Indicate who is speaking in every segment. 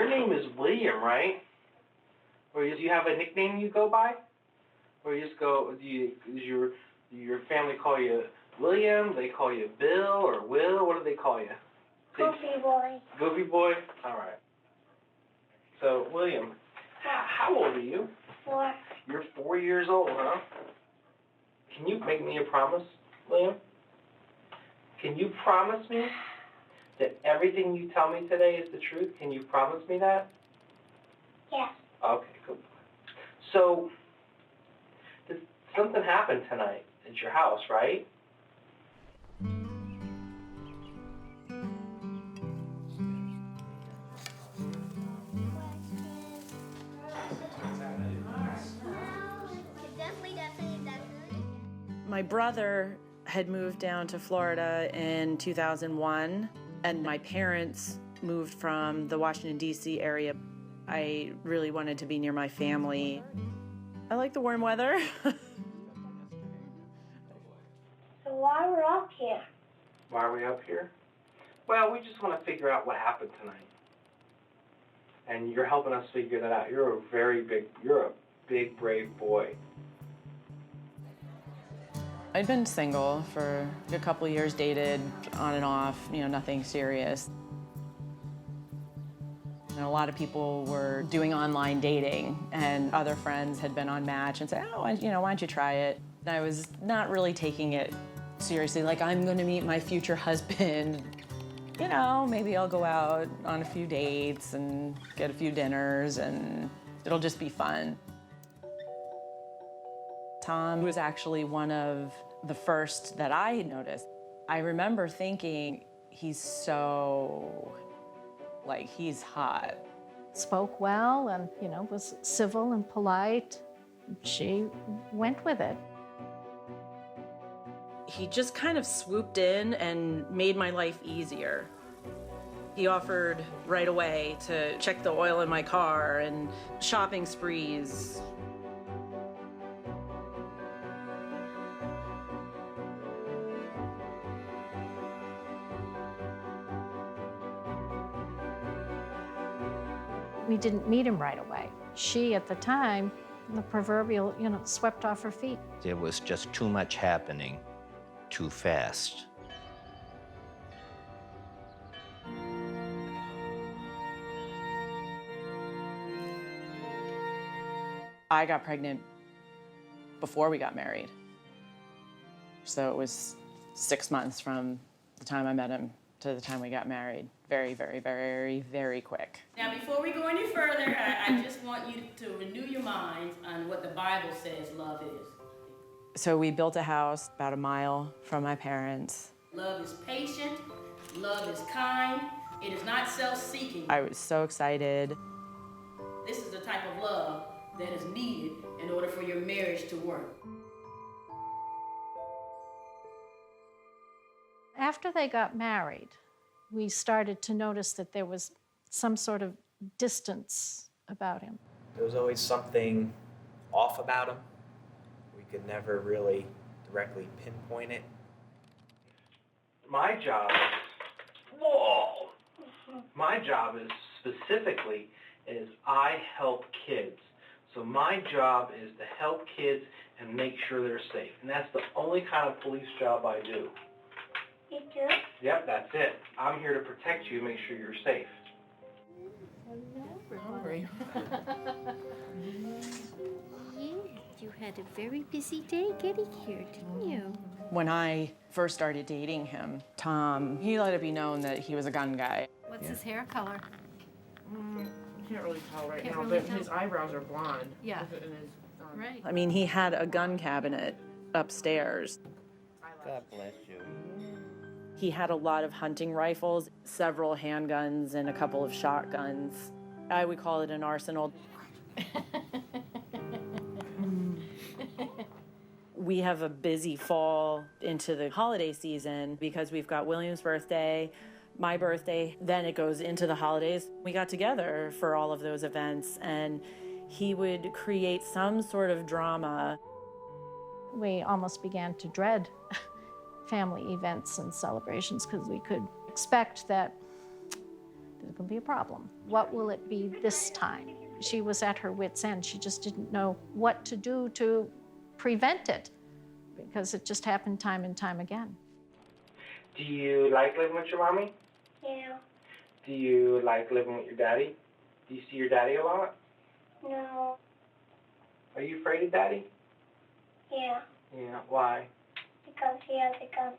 Speaker 1: Your name is William, right? Or do you have a nickname you go by? Or you just go, does your family call you William? They call you Bill or Will? What do they call you?
Speaker 2: Goofy boy.
Speaker 1: Goofy boy? All right. So, William, how old are you?
Speaker 2: 4.
Speaker 1: You're 4 years old, huh? Can you make me a promise, William? Can you promise me that everything you tell me today is the truth? Can you promise me that?
Speaker 2: Yes.
Speaker 1: Okay, good. So, something happened tonight at your house, right?
Speaker 3: My brother had moved down to Florida in 2001, and my parents moved from the Washington, D.C. area. I really wanted to be near my family. I like the warm weather.
Speaker 2: So why are we up here?
Speaker 1: Why are we up here? Well, we just want to figure out what happened tonight. And you're helping us figure that out. You're a big, brave boy.
Speaker 3: I'd been single for a couple years, dated on and off, nothing serious. And a lot of people were doing online dating, and other friends had been on Match and said, why don't you try it? And I was not really taking it seriously, like I'm going to meet my future husband. Maybe I'll go out on a few dates and get a few dinners, and it'll just be fun. Tom was actually one of the first that I noticed. I remember thinking, he's hot.
Speaker 4: Spoke well and, was civil and polite. She went with it.
Speaker 3: He just kind of swooped in and made my life easier. He offered right away to check the oil in my car and shopping sprees.
Speaker 4: We didn't meet him right away. She, at the time, the proverbial, swept off her feet.
Speaker 5: There was just too much happening too fast.
Speaker 3: I got pregnant before we got married. So it was 6 months from the time I met him to the time we got married. Very, very, very, very quick.
Speaker 6: Now, before we go any further, I just want you to renew your minds on what the Bible says love is.
Speaker 3: So we built a house about a mile from my parents.
Speaker 6: Love is patient, love is kind, it is not self-seeking.
Speaker 3: I was so excited.
Speaker 6: This is the type of love that is needed in order for your marriage to work.
Speaker 4: After they got married, we started to notice that there was some sort of distance about him.
Speaker 7: There was always something off about him. We could never really directly pinpoint it.
Speaker 1: My job is specifically I help kids. So my job is to help kids and make sure they're safe. And that's the only kind of police job I do.
Speaker 2: You do?
Speaker 1: Yep, that's it. I'm here to protect you, make sure you're safe.
Speaker 3: Hungry.
Speaker 8: You had a very busy day getting here, didn't you?
Speaker 3: When I first started dating him, Tom, he let it be known that he was a gun guy.
Speaker 8: What's his hair color?
Speaker 9: You can't really tell right
Speaker 8: Can't
Speaker 9: now,
Speaker 8: really
Speaker 9: but
Speaker 8: tell.
Speaker 9: his eyebrows are blonde.
Speaker 8: Yeah.
Speaker 9: And his,
Speaker 8: Right.
Speaker 3: I mean, he had a gun cabinet upstairs.
Speaker 5: God bless you.
Speaker 3: He had a lot of hunting rifles, several handguns, and a couple of shotguns. I would call it an arsenal. We have a busy fall into the holiday season because we've got William's birthday, my birthday, then it goes into the holidays. We got together for all of those events, and he would create some sort of drama.
Speaker 4: We almost began to dread family events and celebrations because we could expect that There's going to be a problem. What will it be this time? She was at her wit's end. She just didn't know what to do to prevent it because it just happened time and time again.
Speaker 1: Do you like living with your mommy?
Speaker 2: Yeah.
Speaker 1: Do you like living with your daddy? Do you see your daddy a lot?
Speaker 2: No.
Speaker 1: Are you afraid of daddy?
Speaker 2: Yeah.
Speaker 1: Yeah, why?
Speaker 2: Because he has a gun.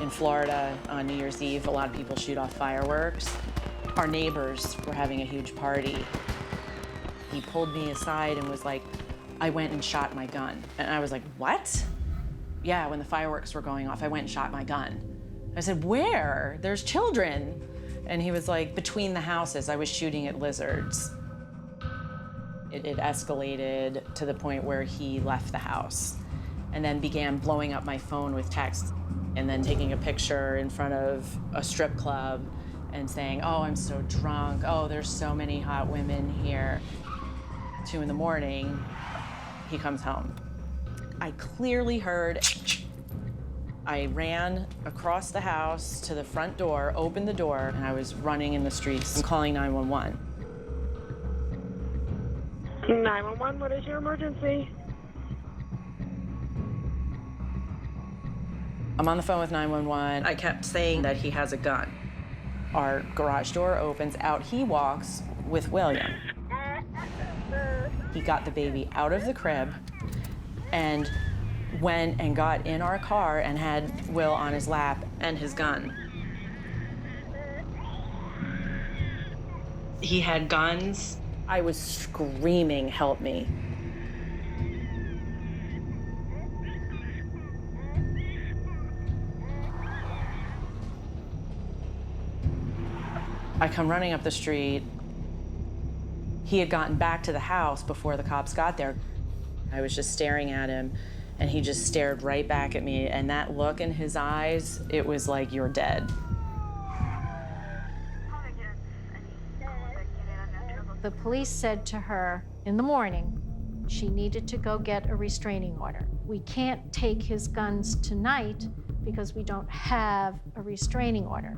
Speaker 3: In Florida, on New Year's Eve, a lot of people shoot off fireworks. Our neighbors were having a huge party. He pulled me aside and was like, I went and shot my gun. And I was like, what? Yeah, when the fireworks were going off, I went and shot my gun. I said, where? There's children. And he was like, between the houses, I was shooting at lizards. It escalated to the point where he left the house and then began blowing up my phone with texts and then taking a picture in front of a strip club and saying, oh, I'm so drunk. Oh, there's so many hot women here. 2 in the morning, he comes home. I clearly heard. I ran across the house to the front door, opened the door, and I was running in the streets and calling 911.
Speaker 9: 911, what is your emergency?
Speaker 3: I'm on the phone with 911. I kept saying that he has a gun. Our garage door opens, out he walks with William. He got the baby out of the crib and went and got in our car and had Will on his lap and his gun. He had guns. I was screaming, help me. I come running up the street. He had gotten back to the house before the cops got there. I was just staring at him, and he just stared right back at me, and that look in his eyes, it was like, you're dead.
Speaker 4: The police said to her in the morning she needed to go get a restraining order. We can't take his guns tonight because we don't have a restraining order.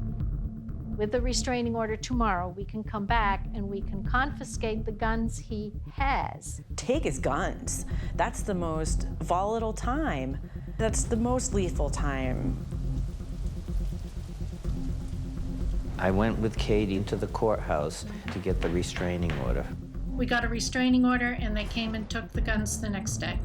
Speaker 4: With the restraining order tomorrow, we can come back and we can confiscate the guns he has.
Speaker 3: Take his guns. That's the most volatile time. That's the most lethal time.
Speaker 5: I went with Katie to the courthouse to get the restraining order.
Speaker 4: We got a restraining order and they came and took the guns the next day.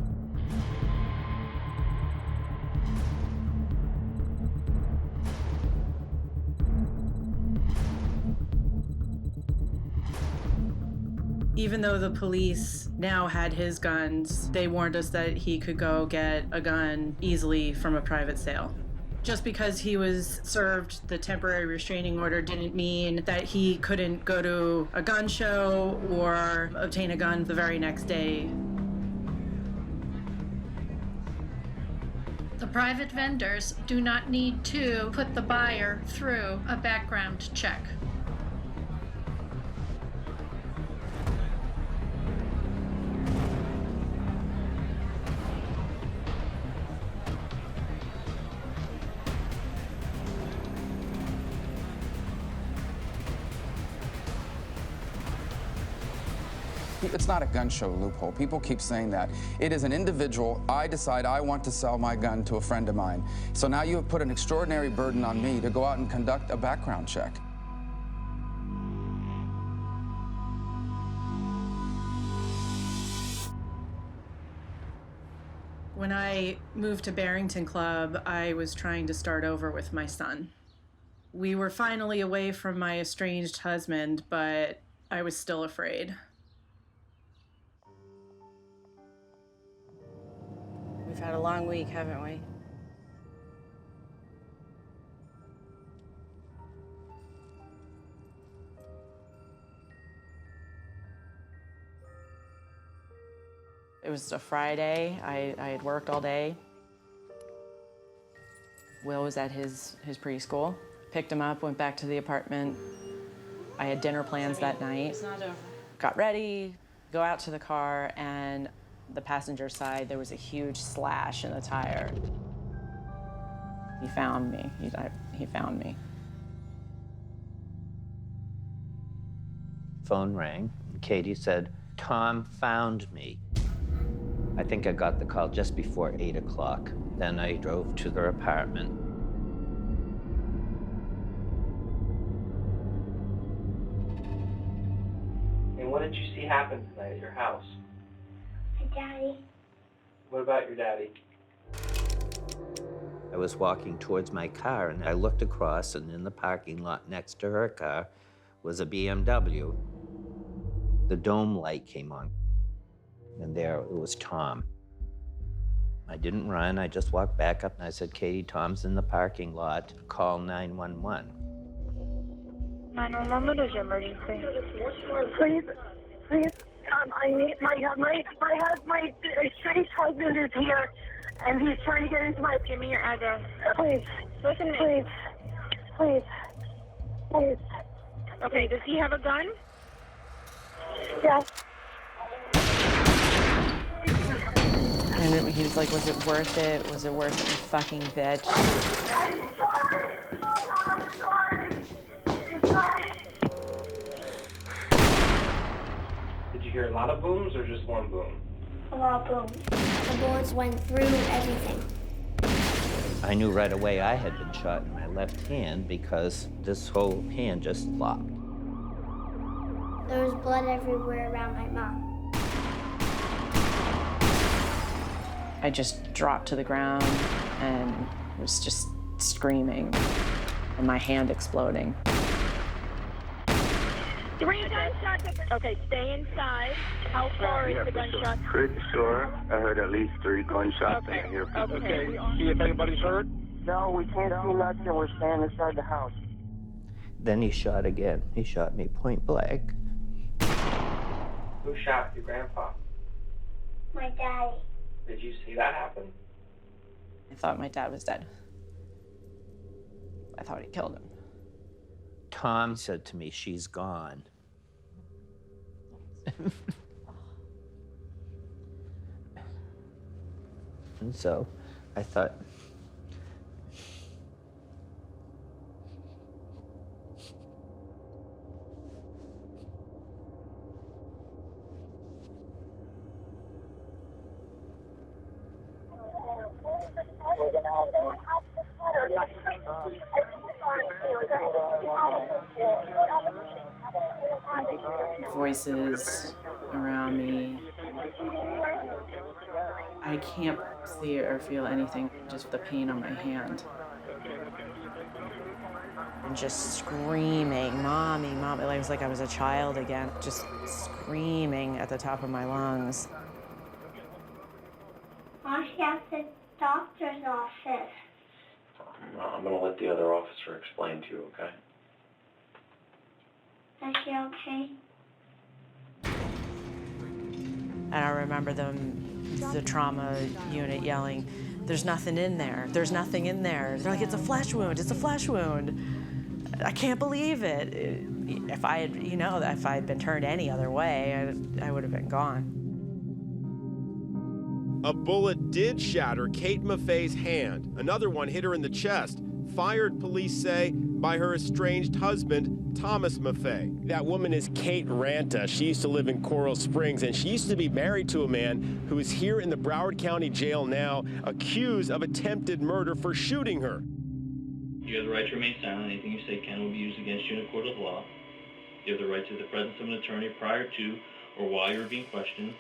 Speaker 3: Even though the police now had his guns, they warned us that he could go get a gun easily from a private sale. Just because he was served the temporary restraining order didn't mean that he couldn't go to a gun show or obtain a gun the very next day.
Speaker 4: The private vendors do not need to put the buyer through a background check.
Speaker 10: It's not a gun show loophole. People keep saying that. It is an individual. I decide I want to sell my gun to a friend of mine. So now you have put an extraordinary burden on me to go out and conduct a background check.
Speaker 3: When I moved to Barrington Club, I was trying to start over with my son. We were finally away from my estranged husband, but I was still afraid. We've had a long week, haven't we? It was a Friday. I had worked all day. Will was at his preschool. Picked him up, went back to the apartment. I had dinner plans that night. Got ready, Go out to the car, and the passenger side, there was a huge slash in the tire. He found me. He found me.
Speaker 5: Phone rang. Katie said, "Tom found me." I think I got the call just before 8 o'clock. Then I drove to their apartment.
Speaker 1: And what did you see happen tonight at your house?
Speaker 2: My daddy.
Speaker 1: What about your daddy?
Speaker 5: I was walking towards my car, and I looked across, and in the parking lot next to her car was a BMW. The dome light came on, and there it was Tom. I didn't run. I just walked back up, and I said, "Katie, Tom's in the parking lot. Call 911.
Speaker 9: 911, what is your emergency? Please, please, I need my estranged husband is here, and he's trying to get into my. Give me your address. Please, listen to me. Please, please. Okay, does he have a gun? Yes.
Speaker 3: And he was like, was it worth it? Was it worth it, you fucking bitch?
Speaker 1: Did you hear a lot of booms or just one boom?
Speaker 2: A lot of booms.
Speaker 8: The bullets went through everything.
Speaker 5: I knew right away I had been shot in my left hand because this whole hand just flopped.
Speaker 8: There was blood everywhere around my mom.
Speaker 3: I just dropped to the ground and was just screaming, and my hand exploding.
Speaker 9: 3 gunshots. Okay, stay inside. How far is the gunshot?
Speaker 11: Pretty sure I heard at least 3 gunshots in here.
Speaker 9: Okay.
Speaker 11: See if anybody's hurt?
Speaker 9: No, we can't see nothing. We're staying inside the house.
Speaker 5: Then he shot again. He shot me point blank.
Speaker 1: Who shot your grandpa?
Speaker 2: My daddy.
Speaker 1: Did you see that happen?
Speaker 3: I thought my dad was dead. I thought he killed him.
Speaker 5: Tom said to me, "She's gone." And so I thought,
Speaker 3: Voices around me. I can't see or feel anything, just the pain on my hand. And just screaming, "Mommy, Mommy," like it was like I was a child again, just screaming at the top of my lungs.
Speaker 2: Mom, she at the doctor's office.
Speaker 1: I'm going to let the other officer explain to you, okay?
Speaker 2: Is she okay?
Speaker 3: And I remember the trauma unit yelling, "There's nothing in there. There's nothing in there." They're like, "It's a flesh wound. It's a flesh wound." I can't believe it. If I had, if I had been turned any other way, I would have been gone.
Speaker 12: A bullet did shatter Kate Maffei's hand. Another one hit her in the chest, fired, police say, by her estranged husband, Thomas Maffei. That woman is Kate Ranta. She used to live in Coral Springs, and she used to be married to a man who is here in the Broward County Jail now, accused of attempted murder for shooting her.
Speaker 13: You have the right to remain silent. Anything you say can will be used against you in a court of law. You have the right to the presence of an attorney prior to or while you are being questioned.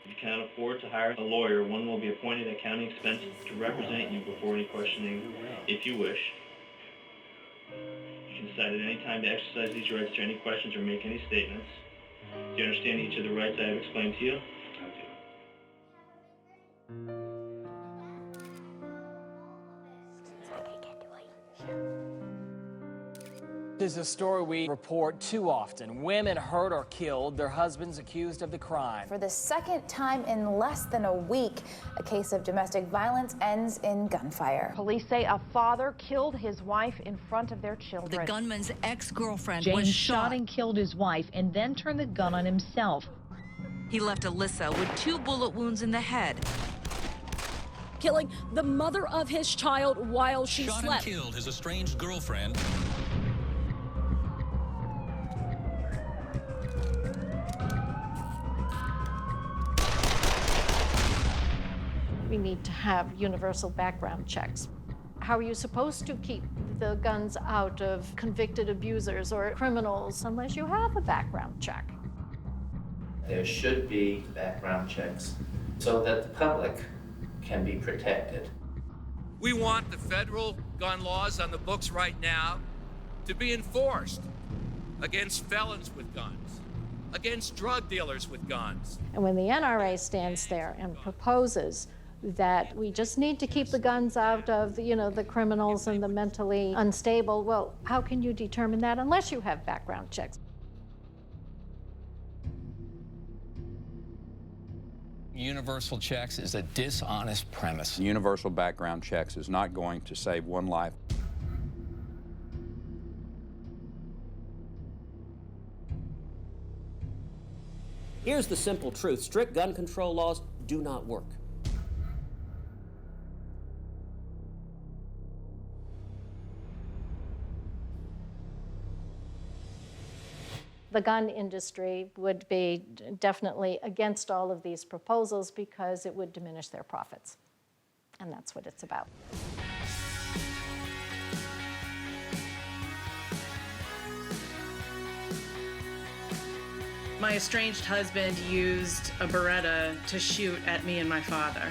Speaker 13: If you cannot afford to hire a lawyer, one will be appointed at county expense to represent you before any questioning, if you wish. You can decide at any time to exercise these rights to any questions or make any statements. Do you understand each of the rights I have explained to you? I do.
Speaker 14: This is a story we report too often. Women hurt or killed, their husbands accused of the crime.
Speaker 15: For the second time in less than a week, a case of domestic violence ends in gunfire.
Speaker 16: Police say a father killed his wife in front of their children.
Speaker 17: The gunman's ex-girlfriend
Speaker 16: James
Speaker 17: was
Speaker 16: shot and killed his wife and then turned the gun on himself.
Speaker 17: He left Alyssa with 2 bullet wounds in the head.
Speaker 18: Killing the mother of his child while she
Speaker 19: slept. Shot and killed his estranged girlfriend.
Speaker 4: We need to have universal background checks. How are you supposed to keep the guns out of convicted abusers or criminals unless you have a background check?
Speaker 5: There should be background checks so that the public can be protected.
Speaker 20: We want the federal gun laws on the books right now to be enforced against felons with guns, against drug dealers with guns.
Speaker 4: And when the NRA stands there and proposes that we just need to keep the guns out of, the criminals and the mentally unstable, well, how can you determine that unless you have background checks?
Speaker 19: Universal checks is a dishonest premise.
Speaker 10: Universal background checks is not going to save one life.
Speaker 21: Here's the simple truth. Strict gun control laws do not work.
Speaker 4: The gun industry would be definitely against all of these proposals because it would diminish their profits. And that's what it's about.
Speaker 3: My estranged husband used a Beretta to shoot at me and my father.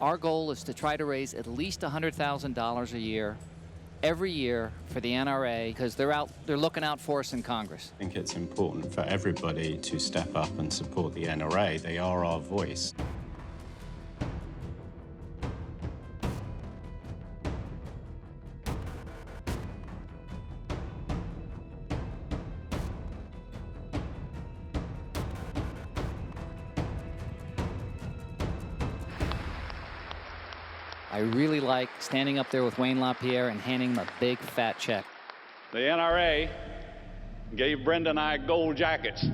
Speaker 22: Our goal is to try to raise at least $100,000 a year, every year for the NRA, because they're looking out for us in Congress.
Speaker 23: I think it's important for everybody to step up and support the NRA. They are our voice.
Speaker 22: I really like standing up there with Wayne LaPierre and handing him a big, fat check.
Speaker 24: The NRA gave Brenda and I gold jackets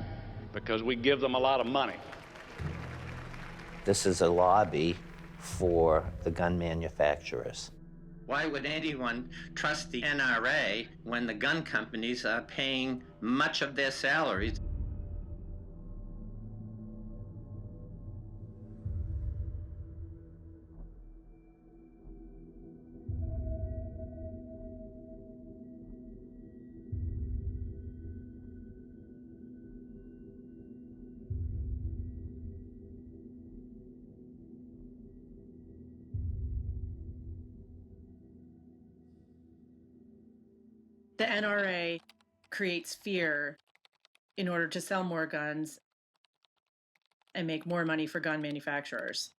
Speaker 24: because we give them a lot of money.
Speaker 5: This is a lobby for the gun manufacturers.
Speaker 25: Why would anyone trust the NRA when the gun companies are paying much of their salaries?
Speaker 3: The NRA creates fear in order to sell more guns and make more money for gun manufacturers.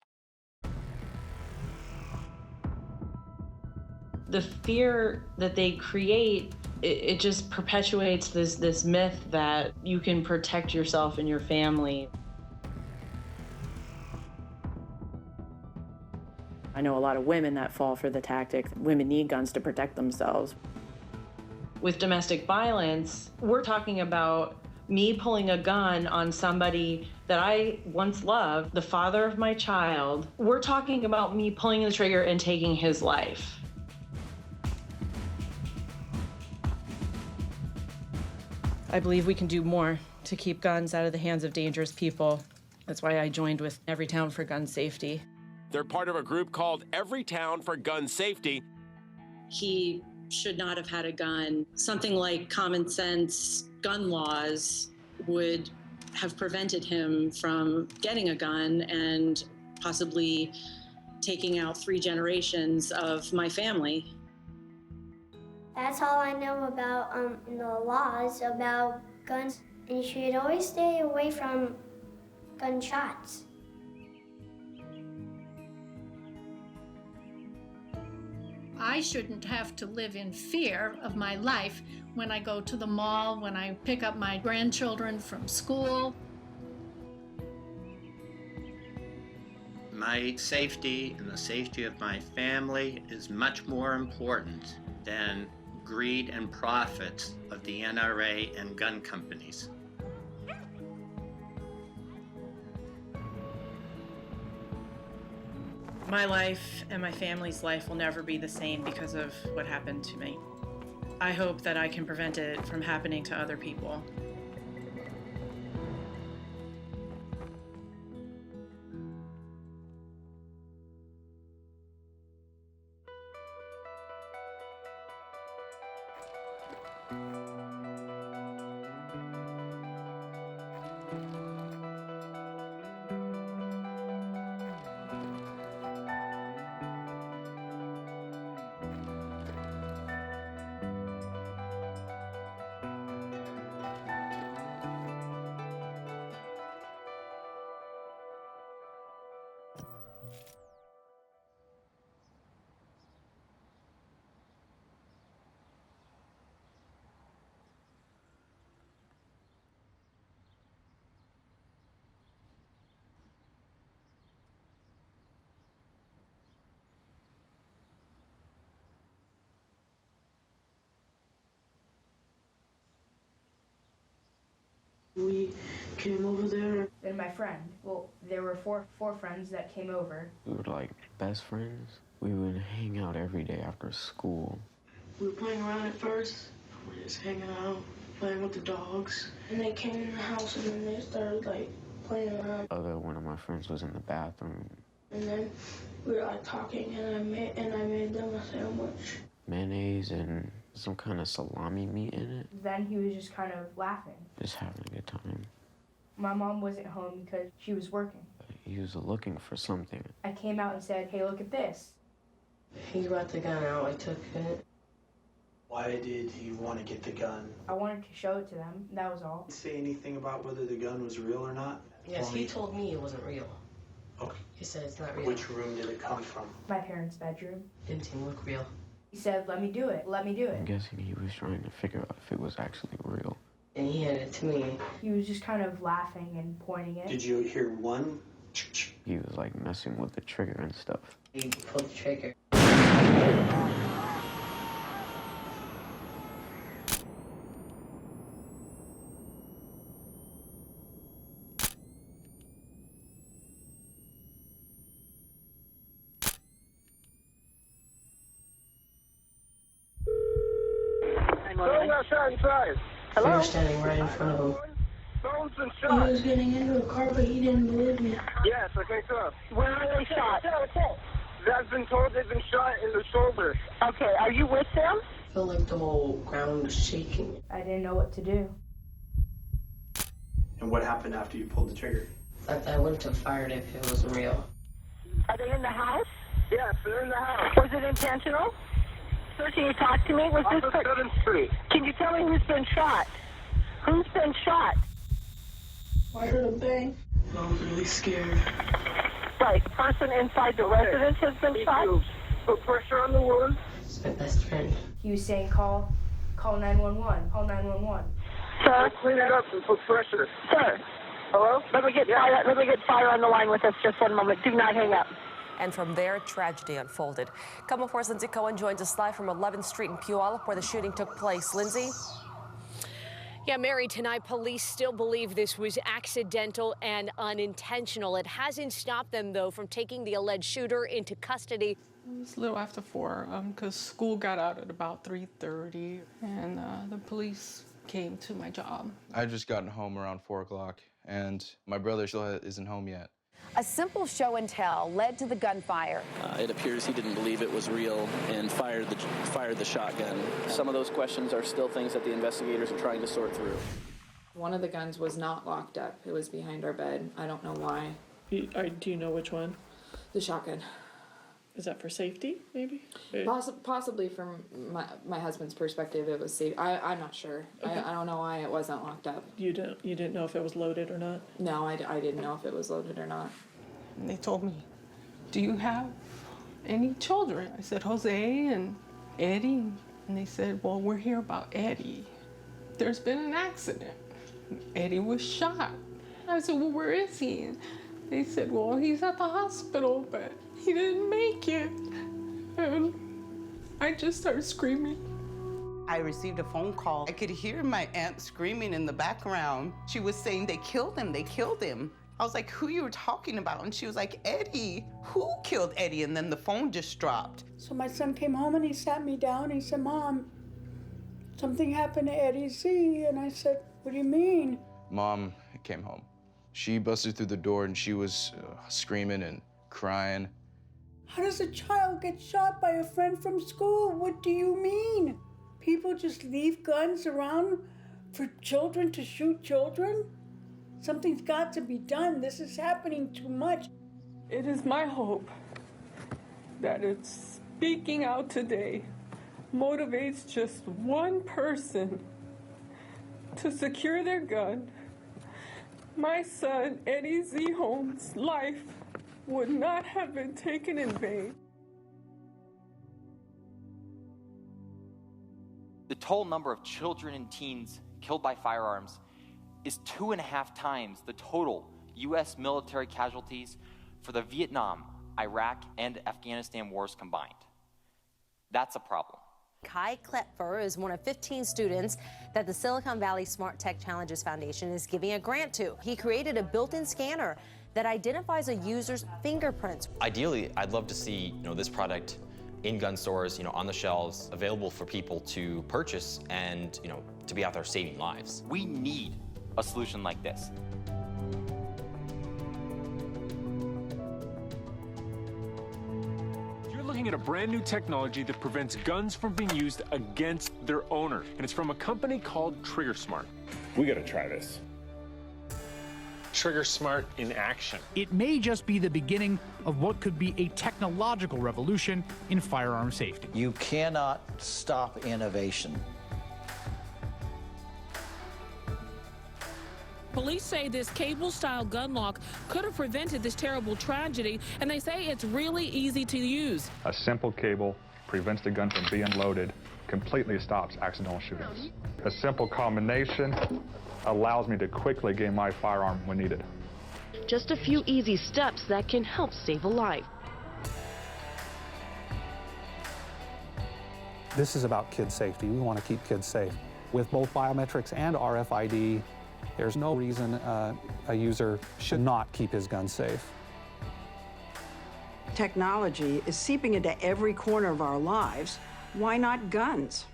Speaker 3: The fear that they create, it just perpetuates this myth that you can protect yourself and your family. I know a lot of women that fall for the tactic. Women need guns to protect themselves. With domestic violence, we're talking about Me pulling a gun on somebody that I once loved, the father of my child, we're talking about me pulling the trigger and taking his life. I believe we can do more to keep guns out of the hands of dangerous people. That's why I joined with Everytown for Gun Safety.
Speaker 12: They're part of a group called Everytown for Gun Safety.
Speaker 3: He should not have had a gun. Something like common sense gun laws would have prevented him from getting a gun and possibly taking out 3 generations of my family.
Speaker 2: That's all I know about the laws about guns. And you should always stay away from gunshots.
Speaker 4: I shouldn't have to live in fear of my life when I go to the mall, when I pick up my grandchildren from school.
Speaker 25: My safety and the safety of my family is much more important than greed and profits of the NRA and gun companies.
Speaker 3: My life and my family's life will never be the same because of what happened to me. I hope that I can prevent it from happening to other people.
Speaker 6: We came over there. And my friend, well, there were four friends that came over.
Speaker 7: We were like best friends. We would hang out every day after school.
Speaker 6: We were playing around at first. We were just hanging out, playing with the dogs. And they came in the house and then they started like playing around.
Speaker 7: One of my friends was in the bathroom.
Speaker 6: And then we were like talking and I made them a sandwich.
Speaker 7: Mayonnaise and some kind of salami meat in it.
Speaker 6: Then he was just kind of laughing.
Speaker 7: Just having a good time.
Speaker 6: My mom wasn't home because she was working.
Speaker 7: He was looking for something.
Speaker 6: I came out and said, hey, look at this.
Speaker 8: He brought the gun out, I took it.
Speaker 9: Why did you want to get the gun?
Speaker 6: I wanted to show it to them, that was all.
Speaker 9: Say anything about whether the gun was real or not?
Speaker 8: Yes, he told me it wasn't real.
Speaker 9: Okay.
Speaker 8: He said it's not real.
Speaker 9: Which room did it come from?
Speaker 6: My parents' bedroom.
Speaker 8: Didn't seem look real.
Speaker 6: He said, let me do it, let me do it.
Speaker 7: I'm guessing he was trying to figure out if it was actually real.
Speaker 8: And he handed it to me.
Speaker 6: He was just kind of laughing and pointing it.
Speaker 9: Did you hear one?
Speaker 7: He was like messing with the trigger and stuff.
Speaker 8: He pulled the trigger.
Speaker 6: Hello?
Speaker 8: We were standing right in front of him.
Speaker 6: He was getting into a car, but he didn't believe me.
Speaker 11: Yes, I think so.
Speaker 6: Where are they shot?
Speaker 11: I've been told they've been shot in the shoulder.
Speaker 6: Okay, are you with them?
Speaker 8: I felt like the whole ground was shaking.
Speaker 6: I didn't know what to do.
Speaker 9: And what happened after you pulled the trigger?
Speaker 8: I wouldn't have fired if it wasn't real.
Speaker 6: Are they in the house?
Speaker 11: Yes, they're in the house.
Speaker 6: Was it intentional? Sir, can you talk to me? Was
Speaker 11: On
Speaker 6: this
Speaker 11: the 7th Street.
Speaker 6: Can you tell me who's been shot? Who's been shot? I heard a bang.
Speaker 9: I was really scared.
Speaker 6: Right, person inside the residence has been shot?
Speaker 11: Put pressure on the wound.
Speaker 8: It's my best friend.
Speaker 6: He was saying call 911, call 911.
Speaker 11: Sir? Clean it up and put pressure.
Speaker 6: Sir.
Speaker 11: Hello?
Speaker 6: Let me get fire on the line with us just one moment. Do not hang up.
Speaker 26: And from there, tragedy unfolded. Come on, Lindsay Cohen joins us live from 11th Street in Puyallup, where the shooting took place. Lindsay?
Speaker 1: Yeah, Mary, tonight police still believe this was accidental and unintentional. It hasn't stopped them, though, from taking the alleged shooter into custody.
Speaker 13: It was a little after 4, because school got out at about 3:30, and the police came to my job.
Speaker 14: I just gotten home around 4 o'clock, and my brother still isn't home yet.
Speaker 15: A simple show and tell led to the gunfire.
Speaker 16: It appears he didn't believe it was real and fired the shotgun. Some of those questions are still things that the investigators are trying to sort through.
Speaker 17: One of the guns was not locked up. It was behind our bed. I don't know why.
Speaker 6: Do you know which one?
Speaker 17: The shotgun.
Speaker 6: Is that for safety, maybe?
Speaker 17: Possibly from my husband's perspective, it was safe. I'm not sure.
Speaker 6: Okay.
Speaker 17: I don't know why it wasn't locked up.
Speaker 6: You didn't know if it was loaded or not?
Speaker 17: No, I didn't know if it was loaded or not.
Speaker 13: And they told me, do you have any children? I said, Jose and Eddie. And they said, well, we're here about Eddie. There's been an accident. Eddie was shot. I said, well, where is he? And they said, well, he's at the hospital, but he didn't make it. And I just started screaming.
Speaker 27: I received a phone call. I could hear my aunt screaming in the background. She was saying, they killed him, they killed him. I was like, who you were talking about? And she was like, Eddie. Who killed Eddie? And then the phone just dropped.
Speaker 28: So my son came home and he sat me down. He said, Mom, something happened to Eddie Z. And I said, what do you mean?
Speaker 14: Mom came home. She busted through the door and she was screaming and crying.
Speaker 28: How does a child get shot by a friend from school? What do you mean? People just leave guns around for children to shoot children? Something's got to be done. This is happening too much.
Speaker 13: It is my hope that it's speaking out today motivates just one person to secure their gun. My son, Eddie Z. Holmes' life would not have been taken in vain.
Speaker 29: The total number of children and teens killed by firearms is 2.5 times the total U.S. military casualties for the Vietnam, Iraq, and Afghanistan wars combined. That's a problem.
Speaker 1: Kai Klepfer is one of 15 students that the Silicon Valley Smart Tech Challenges Foundation is giving a grant to. He created a built-in scanner that identifies a user's fingerprints.
Speaker 30: Ideally, I'd love to see this product in gun stores, on the shelves, available for people to purchase and to be out there saving lives.
Speaker 29: We need a solution like this.
Speaker 31: You're looking at a brand new technology that prevents guns from being used against their owner, and it's from a company called TriggerSmart.
Speaker 32: We gotta try this.
Speaker 31: TriggerSmart in action.
Speaker 33: It may just be the beginning of what could be a technological revolution in firearm safety.
Speaker 34: You cannot stop innovation.
Speaker 35: Police say this cable-style gun lock could have prevented this terrible tragedy, and they say it's really easy to use.
Speaker 32: A simple cable prevents the gun from being loaded, completely stops accidental shootings. A simple combination allows me to quickly gain my firearm when needed.
Speaker 36: Just a few easy steps that can help save a life.
Speaker 37: This is about kid safety. We want to keep kids safe. With both biometrics and RFID, there's no reason a user should not keep his gun safe.
Speaker 38: Technology is seeping into every corner of our lives. Why not guns?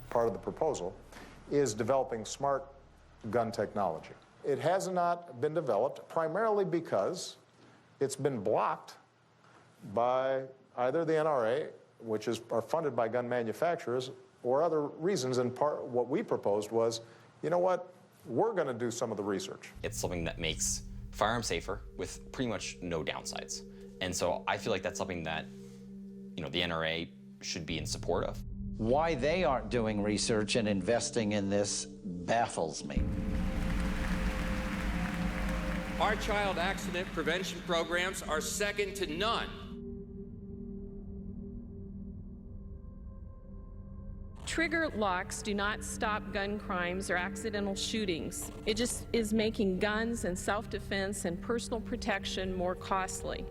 Speaker 39: Part of the proposal is developing smart gun technology. It has not been developed primarily because it's been blocked by either the NRA, which are funded by gun manufacturers, or other reasons. And what we proposed was, you know what, we're going to do some of the research.
Speaker 30: It's something that makes firearms safer with pretty much no downsides. And so I feel like that's something that, the NRA should be in support of.
Speaker 34: Why they aren't doing research and investing in this baffles me.
Speaker 20: Our child accident prevention programs are second to none.
Speaker 35: Trigger locks do not stop gun crimes or accidental shootings. It just is making guns and self-defense and personal protection more costly.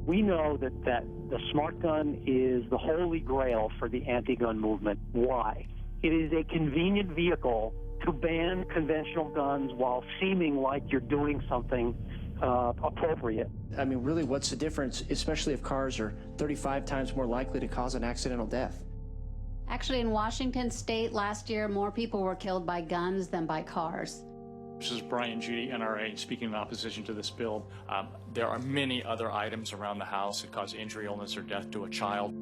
Speaker 2: We know that the smart gun is the holy grail for the anti-gun movement. Why? It is a convenient vehicle to ban conventional guns while seeming like you're doing something appropriate.
Speaker 3: I mean, really, what's the difference, especially if cars are 35 times more likely to cause an accidental death?
Speaker 4: Actually, in Washington state last year, more people were killed by guns than by cars.
Speaker 5: This is Brian Judy, NRA, speaking in opposition to this bill. There are many other items around the house that cause injury, illness, or death to a child.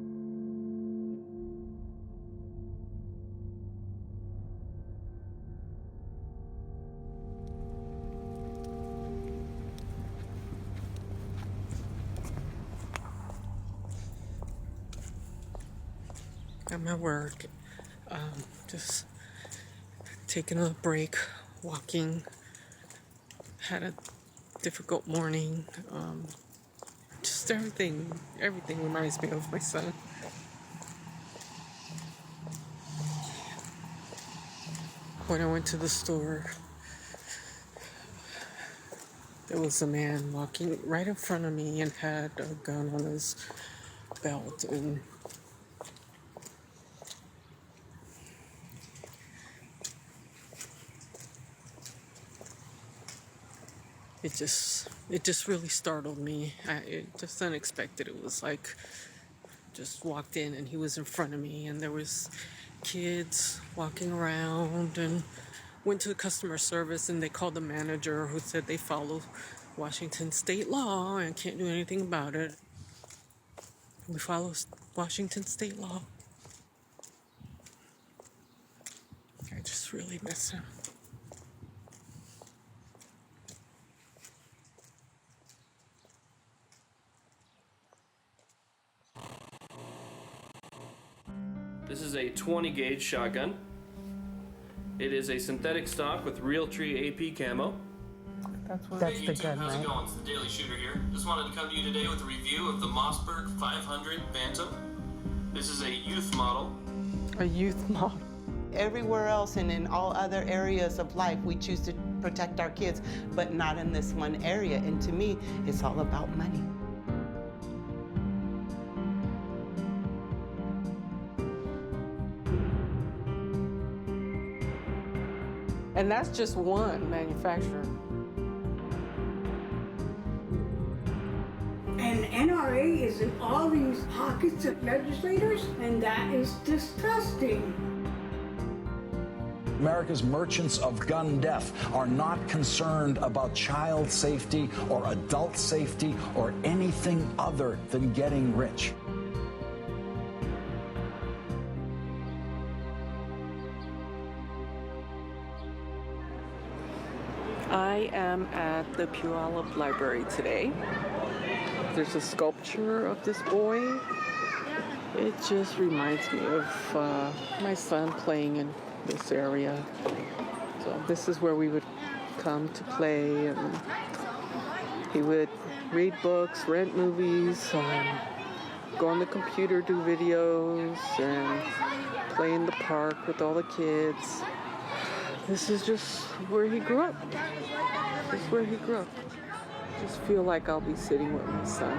Speaker 13: I'm at work, just taking a break, walking. Had a difficult morning. Just everything reminds me of my son. When I went to the store, there was a man walking right in front of me and had a gun on his belt, and it just really startled me. It just unexpected. It was like just walked in and he was in front of me, and there was kids walking around, and went to the customer service and they called the manager, who said they follow Washington state law and can't do anything about it. We follow Washington state law. I just really miss him.
Speaker 7: This is a 20 gauge shotgun. It is a synthetic stock with Realtree AP camo.
Speaker 13: That's
Speaker 7: hey, the gun, how's it going? It's the Daily Shooter here. Just wanted to come to you today with a review of the Mossberg 500 Bantam. This is a youth model.
Speaker 13: A youth model.
Speaker 27: Everywhere else and in all other areas of life, we choose to protect our kids, but not in this one area. And to me, it's all about money.
Speaker 13: And that's just one manufacturer.
Speaker 28: And NRA is in all these pockets of legislators, and that is disgusting.
Speaker 34: America's merchants of gun death are not concerned about child safety or adult safety or anything other than getting rich.
Speaker 13: I am at the Puyallup Library today. There's a sculpture of this boy. It just reminds me of my son playing in this area. So this is where we would come to play, and he would read books, rent movies, go on the computer, do videos, and play in the park with all the kids. This is just where he grew up. This is where he grew up. I just feel like I'll be sitting with my son.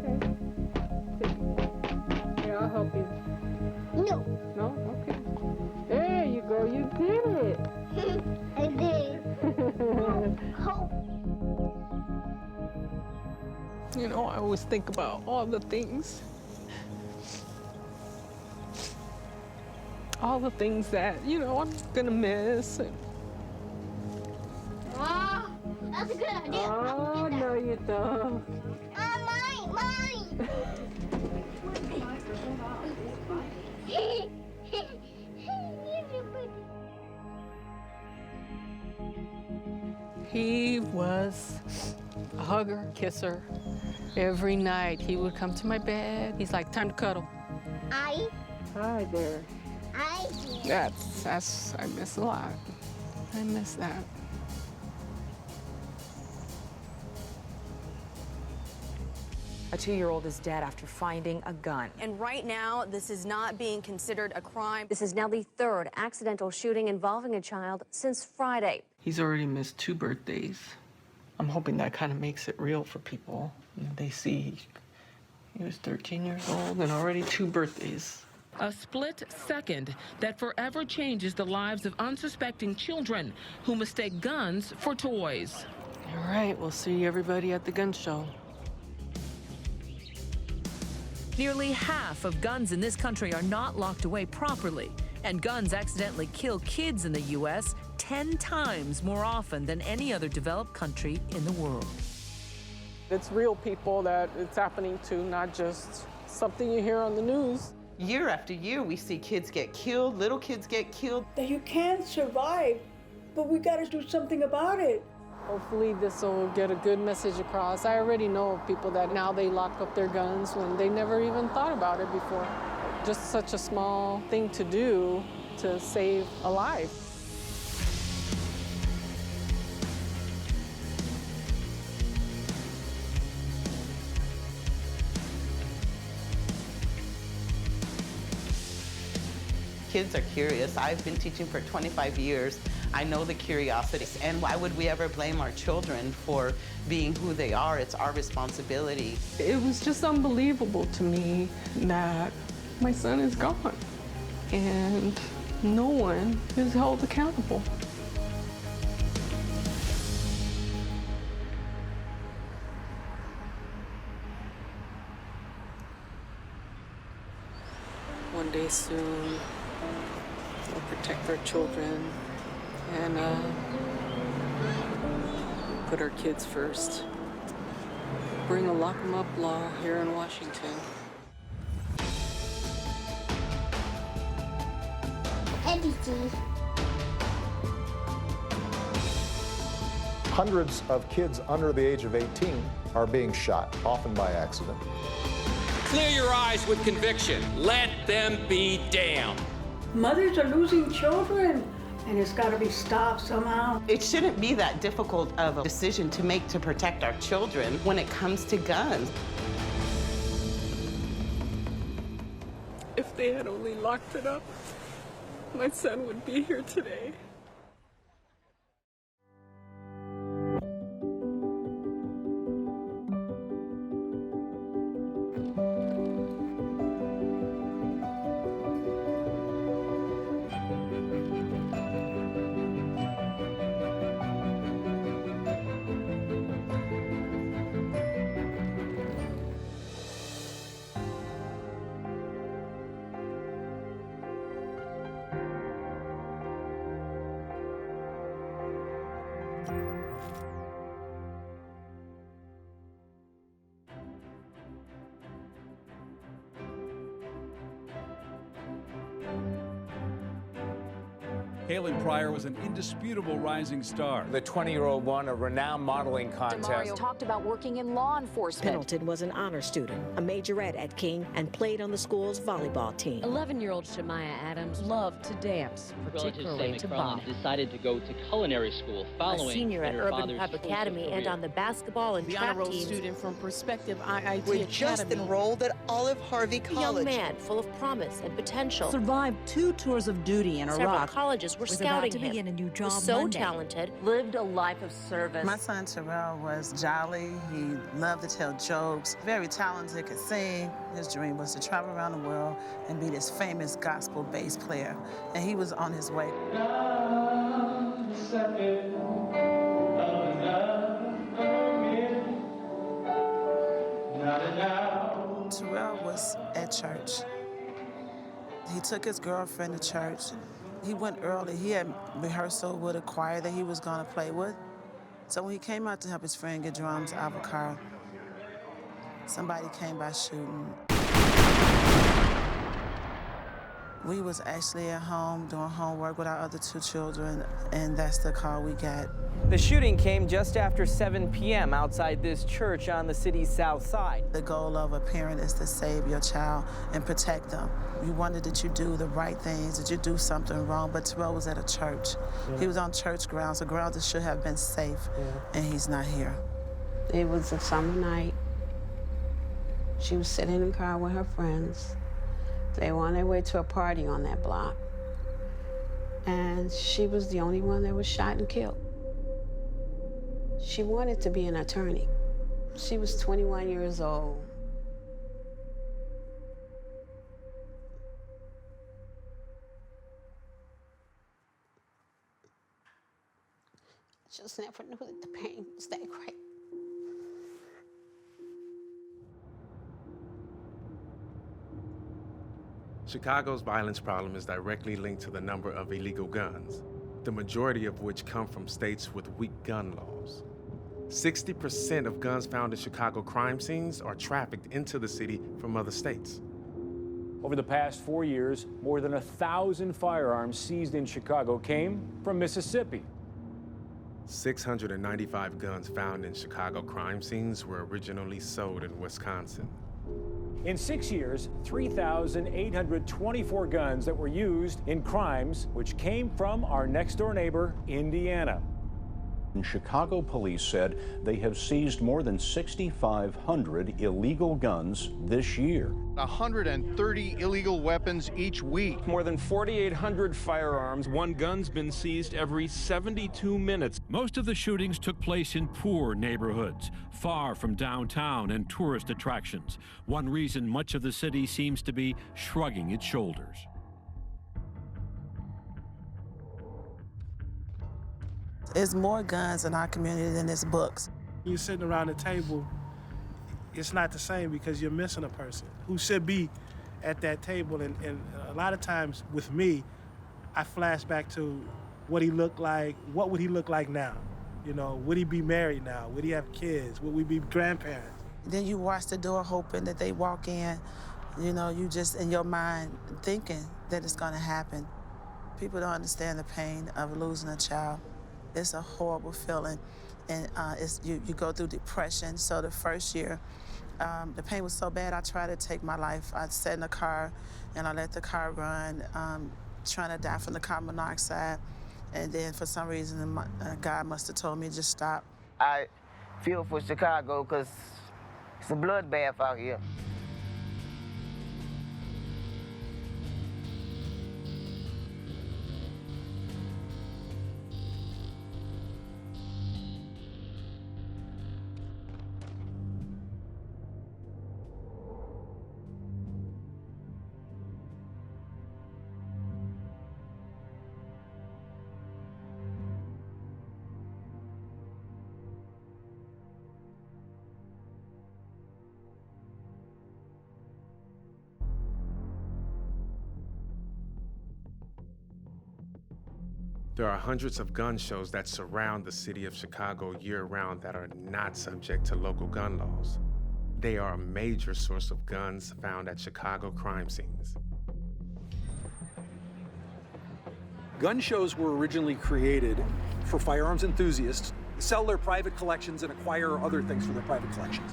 Speaker 13: Okay. Yeah, I'll help you.
Speaker 8: No.
Speaker 13: No? Okay. There you go. You did it.
Speaker 8: I did.
Speaker 13: You know, I always think about all the things that, you know, I'm gonna miss.
Speaker 8: Oh, that's a good idea.
Speaker 13: Oh, no, you don't.
Speaker 8: Mine.
Speaker 13: He was a hugger, kisser. Every night he would come to my bed. He's like, time to cuddle. Hi there. That's, I miss a lot. I miss that.
Speaker 9: A 2-year-old is dead after finding a gun.
Speaker 1: And right now, this is not being considered a crime. This is now the third accidental shooting involving a child since Friday.
Speaker 13: He's already missed 2 birthdays. I'm hoping that kind of makes it real for people. You know, they see he was 13 years old and already 2 birthdays.
Speaker 6: A split second that forever changes the lives of unsuspecting children who mistake guns for toys.
Speaker 13: All right, we'll see everybody at the gun show.
Speaker 10: Nearly half of guns in this country are not locked away properly, and guns accidentally kill kids in the U.S. 10 times more often than any other developed country in the world.
Speaker 13: It's real people that it's happening to, not just something you hear on the news.
Speaker 27: Year after year, we see kids get killed, little kids get killed.
Speaker 28: That you can survive, but we got to do something about it.
Speaker 13: Hopefully this will get a good message across. I already know of people that now they lock up their guns when they never even thought about it before. Just such a small thing to do to save a life.
Speaker 27: Kids are curious. I've been teaching for 25 years. I know the curiosity. And why would we ever blame our children for being who they are? It's our responsibility.
Speaker 13: It was just unbelievable to me that my son is gone and no one is held accountable. One day soon, we'll protect our children and put our kids first. Bring a lock 'em up law here in Washington.
Speaker 39: Hundreds of kids under the age of 18 are being shot, often by accident.
Speaker 20: Clear your eyes with conviction. Let them be damned.
Speaker 28: Mothers are losing children, and it's got to be stopped somehow.
Speaker 27: It shouldn't be that difficult of a decision to make to protect our children when it comes to guns.
Speaker 13: If they had only locked it up, my son would be here today.
Speaker 11: Kaylin Pryor was an indisputable rising star.
Speaker 12: The 20-year-old won a renowned modeling contest.
Speaker 14: DeMario talked about working in law enforcement.
Speaker 15: Pendleton was an honor student, a majorette at King, and played on the school's volleyball team.
Speaker 36: 11-year-old Shemaiah Adams loved to dance, particularly to bop.
Speaker 16: Decided to go to culinary school following
Speaker 15: a senior at Urban Prep Academy and on the basketball and track
Speaker 9: honor roll
Speaker 15: teams.
Speaker 9: Student from Perspective IIT
Speaker 15: We're
Speaker 9: Academy.
Speaker 15: just
Speaker 9: enrolled at Olive Harvey
Speaker 15: A young man full of promise and potential.
Speaker 38: Survived 2 tours of duty in
Speaker 15: Several
Speaker 38: Iraq.
Speaker 15: colleges were
Speaker 38: Was
Speaker 15: scouting
Speaker 38: about to
Speaker 15: him.
Speaker 38: begin a new job
Speaker 15: was so
Speaker 38: Monday.
Speaker 15: talented.
Speaker 14: Lived a life of service.
Speaker 17: My son Terrell was jolly. He loved to tell jokes. Very talented, could sing. His dream was to travel around the world and be this famous gospel bass player. And he was on his way. Terrell was at church. He took his girlfriend to church. He went early. He had rehearsal with a choir that he was going to play with. So when he came out to help his friend get drums out of a car, somebody came by shooting. We was actually at home doing homework with our other 2 children, and that's the call we got.
Speaker 18: The shooting came just after 7 p.m. outside this church on the city's south side.
Speaker 17: The goal of a parent is to save your child and protect them. You wondered that you do the right things, that you do something wrong, but Terrell was at a church.
Speaker 13: Yeah.
Speaker 17: He was on church grounds, a ground that should have been safe, and he's not here.
Speaker 18: It was a summer night. She was sitting in the car with her friends. They were on their way to a party on that block. And she was the only one that was shot and killed. She wanted to be an attorney. She was 21 years old. Just never knew that the pain was that great.
Speaker 2: Chicago's violence problem is directly linked to the number of illegal guns, the majority of which come from states with weak gun laws. 60% of guns found in Chicago crime scenes are trafficked into the city from other states.
Speaker 3: Over the past 4 years, more than 1,000 firearms seized in Chicago came from Mississippi.
Speaker 2: 695 guns found in Chicago crime scenes were originally sold in Wisconsin.
Speaker 3: In 6 years, 3,824 guns that were used in crimes which came from our next-door neighbor, Indiana.
Speaker 4: Chicago police said they have seized more than 6,500 illegal guns this year.
Speaker 5: 130 illegal weapons each week.
Speaker 7: More than 4,800 firearms. One gun's been seized every 72 minutes.
Speaker 19: Most of the shootings took place in poor neighborhoods, far from downtown and tourist attractions. One reason much of the city seems to be shrugging its shoulders.
Speaker 17: There's more guns in our community than there's books.
Speaker 21: You're sitting around the table, it's not the same because you're missing a person who should be at that table. And a lot of times with me, I flash back to what he looked like. What would he look like now? You know, would he be married now? Would he have kids? Would we be grandparents?
Speaker 17: Then you watch the door hoping that they walk in. You know, you just in your mind thinking that it's gonna happen. People don't understand the pain of losing a child. It's a horrible feeling, and you go through depression. So the first year, the pain was so bad, I tried to take my life. I sat in the car, and I let the car run, trying to die from the carbon monoxide. And then for some reason, God must have told me to just stop.
Speaker 22: I feel for Chicago because it's a bloodbath out here.
Speaker 2: There are hundreds of gun shows that surround the city of Chicago year-round that are not subject to local gun laws. They are a major source of guns found at Chicago crime scenes.
Speaker 19: Gun shows were originally created for firearms enthusiasts to sell their private collections and acquire other things for their private collections.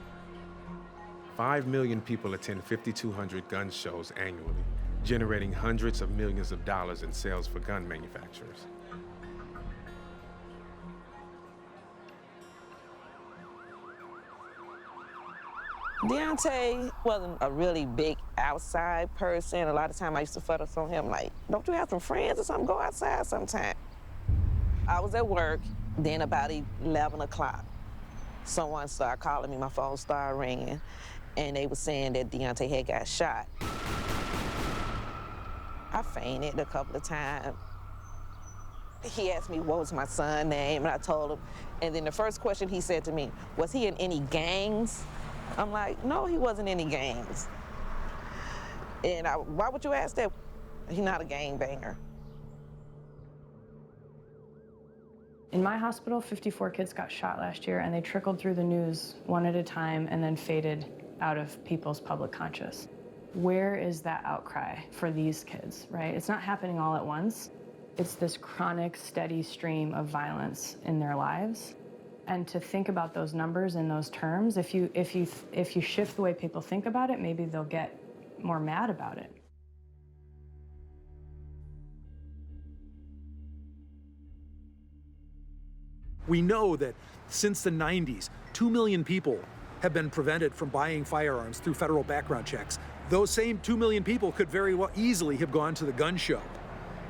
Speaker 2: 5 million people attend 5,200 gun shows annually, generating hundreds of millions of dollars in sales for gun manufacturers.
Speaker 22: Deontay wasn't a really big outside person. A lot of time I used to fuss on him like, don't you have some friends or something? Go outside sometime. I was at work, then about 11 o'clock, someone started calling me, my phone started ringing, and they were saying that Deontay had got shot. I fainted a couple of times. He asked me what was my son's name, and I told him. And then the first question he said to me, was he in any gangs? I'm like, no, he wasn't in any gangs. And why would you ask that? He's not a gangbanger.
Speaker 23: In my hospital, 54 kids got shot last year, and they trickled through the news one at a time and then faded out of people's public conscious. Where is that outcry for these kids, right? It's not happening all at once. It's this chronic, steady stream of violence in their lives. And to think about those numbers in those terms, if you shift the way people think about it, maybe they'll get more mad about it.
Speaker 19: We know that since the 90s, 2 million people have been prevented from buying firearms through federal background checks. Those same 2 million people could very well easily have gone to the gun show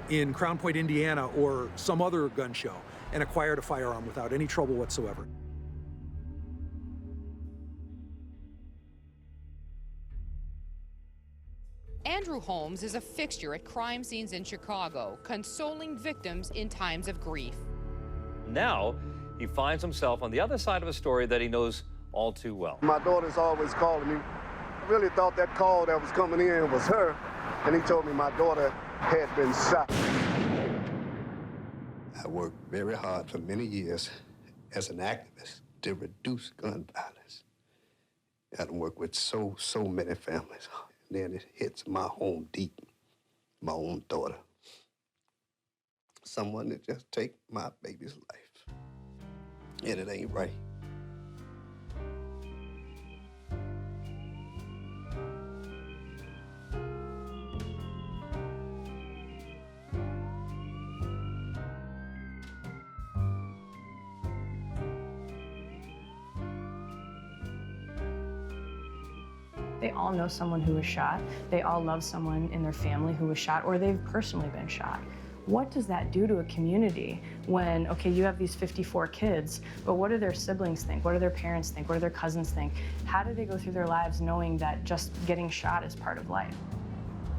Speaker 19: in Crown Point, Indiana, or some other gun show and acquired a firearm without any trouble whatsoever.
Speaker 1: Andrew Holmes is a fixture at crime scenes in Chicago, consoling victims in times of grief.
Speaker 6: Now, he finds himself on the other side of a story that he knows all too well.
Speaker 8: My daughter's always calling me. I really thought that call that was coming in was her, and he told me my daughter had been shot.
Speaker 10: I worked very hard for many years as an activist to reduce gun violence. I worked with so many families. Then it hits my home deep, my own daughter. Someone that just take my baby's life. And it ain't right.
Speaker 23: They all know someone who was shot. They all love someone in their family who was shot, or they've personally been shot. What does that do to a community when, okay, you have these 54 kids, but what do their siblings think? What do their parents think? What do their cousins think? How do they go through their lives knowing that just getting shot is part of life?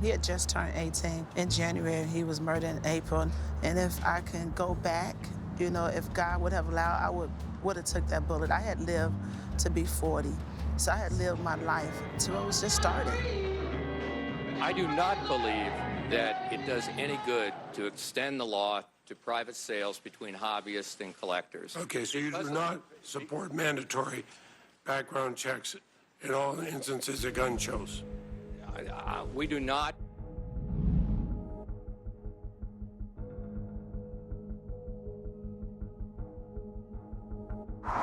Speaker 17: He had just turned 18 in January. He was murdered in April. And if I can go back, you know, if God would have allowed, I would have took that bullet. I had lived to be 40. So I had lived my life until it was just starting.
Speaker 20: I do not believe that it does any good to extend the law to private sales between hobbyists and collectors.
Speaker 24: Okay, so you do not support mandatory background checks in all instances of gun shows?
Speaker 20: We do not.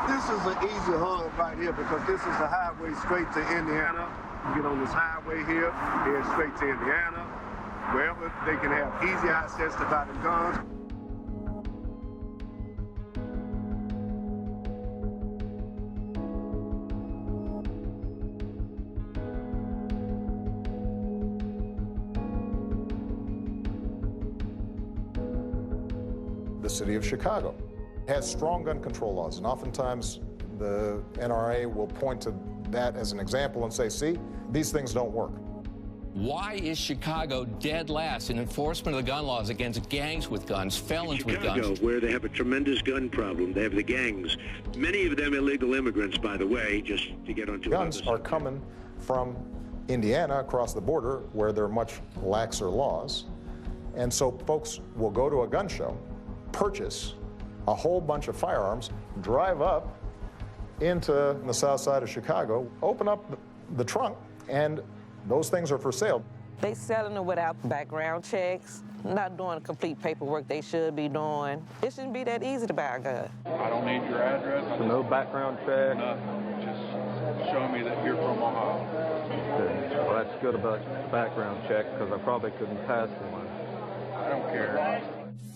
Speaker 8: This is an easy hub right here because this is a highway straight to Indiana. You get on this highway here, head straight to Indiana, wherever they can have easy access to buy the guns.
Speaker 25: The city of Chicago has strong gun control laws, and oftentimes the NRA will point to that as an example and say, see, these things don't work.
Speaker 26: Why is Chicago dead last in enforcement of the gun laws against gangs with guns, felons with guns?
Speaker 27: Chicago, where they have a tremendous gun problem, they have the gangs. Many of them illegal immigrants, by the way, just to get onto
Speaker 25: guns are coming from Indiana across the border where there are much laxer laws. And so folks will go to a gun show, purchase a whole bunch of firearms, drive up into the south side of Chicago, open up the trunk, and those things are for sale.
Speaker 22: They selling them without background checks, not doing complete paperwork they should be doing. It shouldn't be that easy to buy a gun.
Speaker 28: I don't need your address.
Speaker 29: No background check?
Speaker 28: Nothing. Just show me that you're from Ohio.
Speaker 29: Okay. Well, that's good about background check because I probably couldn't pass one.
Speaker 28: I don't care.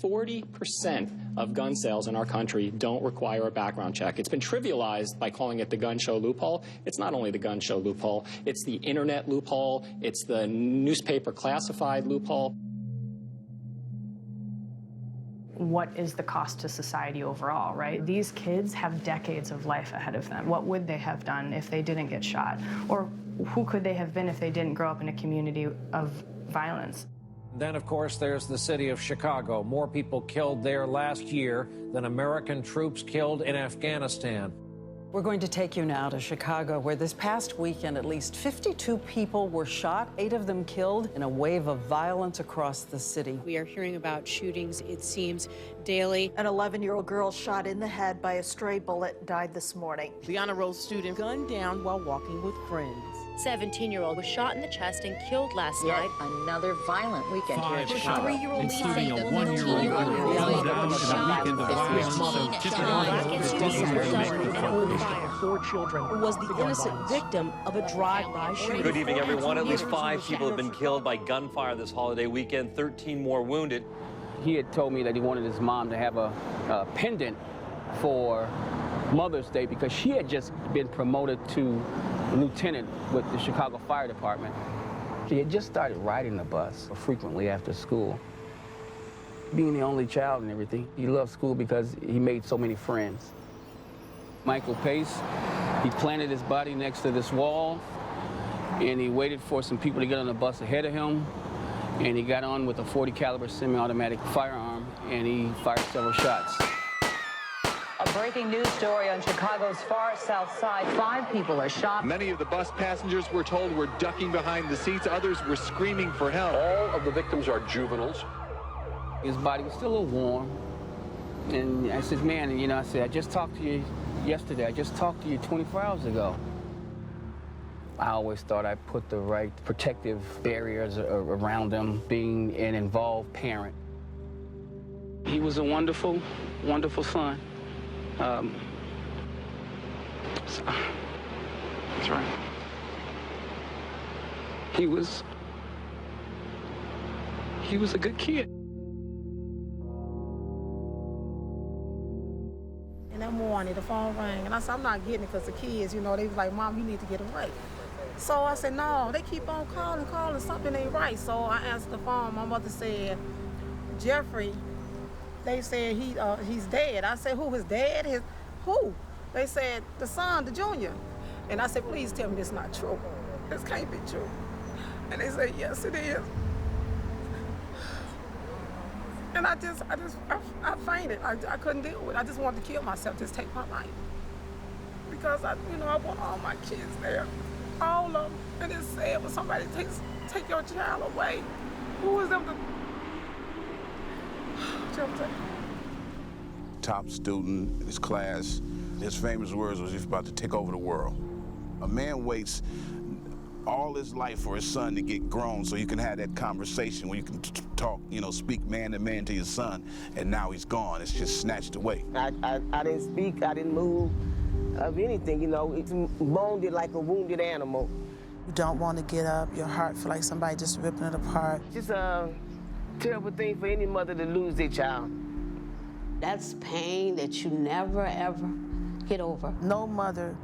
Speaker 30: 40% of gun sales in our country don't require a background check. It's been trivialized by calling it the gun show loophole. It's not only the gun show loophole, it's the internet loophole, it's the newspaper classified loophole.
Speaker 23: What is the cost to society overall, right? These kids have decades of life ahead of them. What would they have done if they didn't get shot? Or who could they have been if they didn't grow up in a community of violence?
Speaker 31: Then, of course, there's the city of Chicago. More people killed there last year than American troops killed in Afghanistan.
Speaker 38: We're going to take you now to Chicago, where this past weekend at least 52 people were shot, 8 of them killed, in a wave of violence across the city.
Speaker 32: We are hearing about shootings, it seems, daily.
Speaker 36: An 11-year-old girl shot in the head by a stray bullet died this morning.
Speaker 32: The honor roll student gunned down while walking with friends.
Speaker 36: 17-year-old was shot in the chest and killed last night.
Speaker 14: Another violent weekend here in Chicago.
Speaker 36: 3-year-old
Speaker 11: including a 1-year-old girl gunned down in a weekend of violence.
Speaker 36: 4 children was the innocent victim of a drive-by shooting.
Speaker 6: Good evening, everyone. At least 5 people have been killed by gunfire this holiday weekend, 13 more wounded.
Speaker 33: He had told me that he wanted his mom to have a pendant for Mother's Day because she had just been promoted to lieutenant with the Chicago Fire Department. She had just started riding the bus frequently after school. Being the only child and everything, he loved school because he made so many friends. Michael Pace, he planted his body next to this wall. and he waited for some people to get on the bus ahead of him, and he got on with a .40 caliber semi-automatic firearm, and he fired several shots.
Speaker 14: A breaking news story on Chicago's far south side. 5 people are shot.
Speaker 1: Many of the bus passengers, we're told, were ducking behind the seats. Others were screaming for help.
Speaker 2: All of the victims are juveniles.
Speaker 33: His body was still a little warm. And I said, man, you know, I said, I just talked to you yesterday. I just talked to you 24 hours ago. I always thought I put the right protective barriers around them, being an involved parent. He was a wonderful, wonderful son. That's right. He was a good kid.
Speaker 3: In that morning, the phone rang, and I said, I'm not getting it because the kids, you know, they was like, Mom, you need to get away. So I said, no, they keep on calling, something ain't right. So I answered the phone. My mother said, Jeffrey, they said he's dead. I said, who, his dad? Who? They said, the son, the junior. And I said, please tell me this is not true. This can't be true. And they said, yes, it is. And I fainted. I couldn't deal with it. I just wanted to kill myself, just take my life. Because I want all my kids there, all of them. And it's sad when somebody take your child away. Who is them to?
Speaker 4: Top student in his class. His famous words was, he's about to take over the world. A man waits all his life for his son to get grown so you can have that conversation where you can talk, speak man to man to your son, and now he's gone. It's just snatched away.
Speaker 5: I didn't speak, I didn't move of anything, It's moaned like a wounded animal.
Speaker 17: You don't want to get up, your heart feel like somebody just ripping it apart.
Speaker 5: Just a terrible thing for any mother to lose their child.
Speaker 7: That's pain that you never, ever get over.
Speaker 17: No mother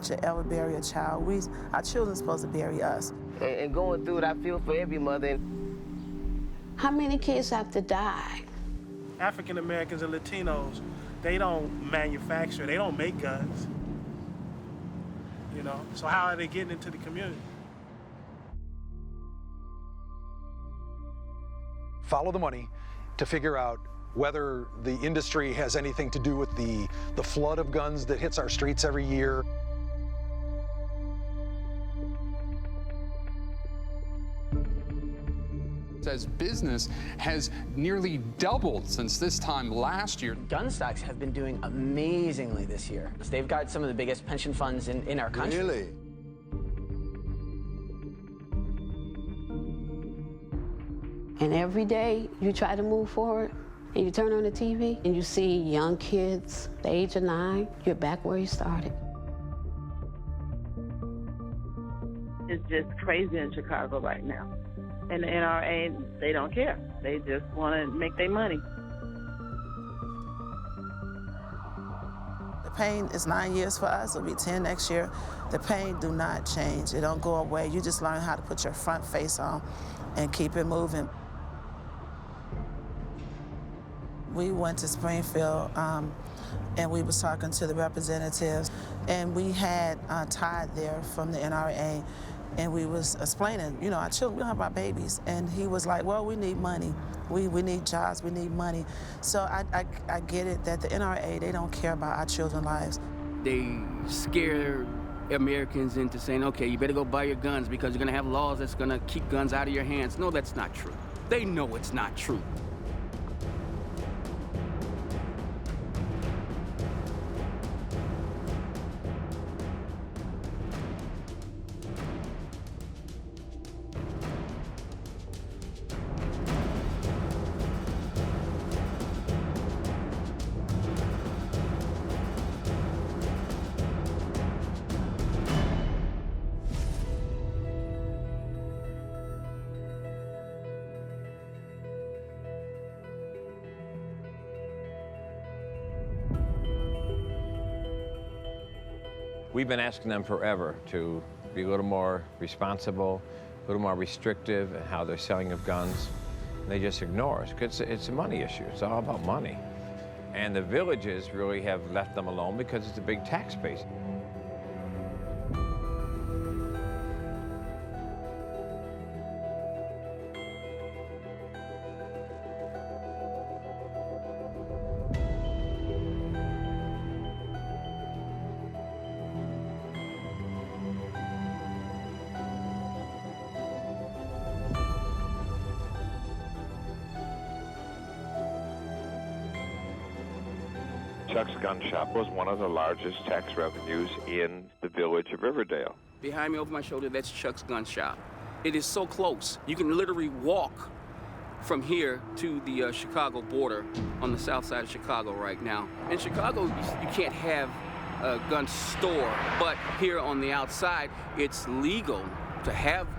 Speaker 17: should ever bury a child. Our children are supposed to bury us.
Speaker 5: And going through it, I feel for every mother.
Speaker 7: How many kids have to die?
Speaker 9: African Americans and Latinos, they don't manufacture, they don't make guns. So how are they getting into the community?
Speaker 10: Follow the money to figure out whether the industry has anything to do with the flood of guns that hits our streets every year.
Speaker 12: As business has nearly doubled since this time last year.
Speaker 13: Gun stocks have been doing amazingly this year. They've got some of the biggest pension funds in our country.
Speaker 4: Really?
Speaker 7: And every day you try to move forward and you turn on the TV and you see young kids, the age of 9, you're back where you started.
Speaker 15: It's just crazy in Chicago right now. And the NRA, they don't care. They just want to make their money.
Speaker 17: The pain is 9 years for us. It'll be 10 next year. The pain do not change. It don't go away. You just learn how to put your front face on and keep it moving. We went to Springfield and we was talking to the representatives, and we had Todd there from the NRA. And we was explaining, our children, we don't have our babies. And he was like, well, we need money. We need jobs, we need money. So I get it that the NRA, they don't care about our children's lives.
Speaker 33: They scare Americans into saying, okay, you better go buy your guns because you're gonna have laws that's gonna keep guns out of your hands. No, that's not true. They know it's not true.
Speaker 6: We've been asking them forever to be a little more responsible, a little more restrictive in how they're selling of guns. And they just ignore us because it's a money issue. It's all about money. And the villages really have left them alone because it's a big tax base. Chuck's Gun Shop was one of the largest tax revenues in the village of Riverdale.
Speaker 33: Behind me over my shoulder, that's Chuck's Gun Shop. It is so close. You can literally walk from here to the Chicago border on the south side of Chicago right now. In Chicago, you can't have a gun store, but here on the outside, it's legal to have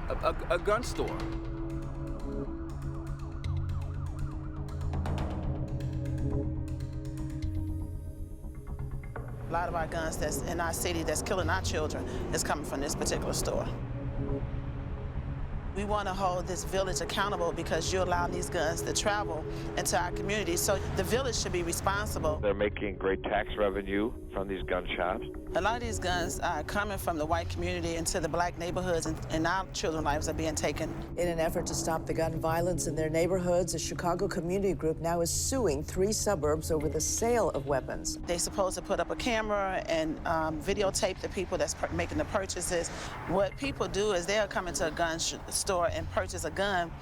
Speaker 33: a gun store.
Speaker 17: A lot of our guns that's in our city that's killing our children is coming from this particular store. We want to hold this village accountable because you allow these guns to travel into our community, so the village should be responsible.
Speaker 6: They're making great tax revenue from these gun shops.
Speaker 17: A lot of these guns are coming from the white community into the black neighborhoods, and our children's lives are being taken.
Speaker 8: In an effort to stop the gun violence in their neighborhoods, a Chicago community group now is suing 3 suburbs over the sale of weapons.
Speaker 17: They're supposed to put up a camera and videotape the people that's making the purchases. What people do is they'll come into a gun store and purchase a gun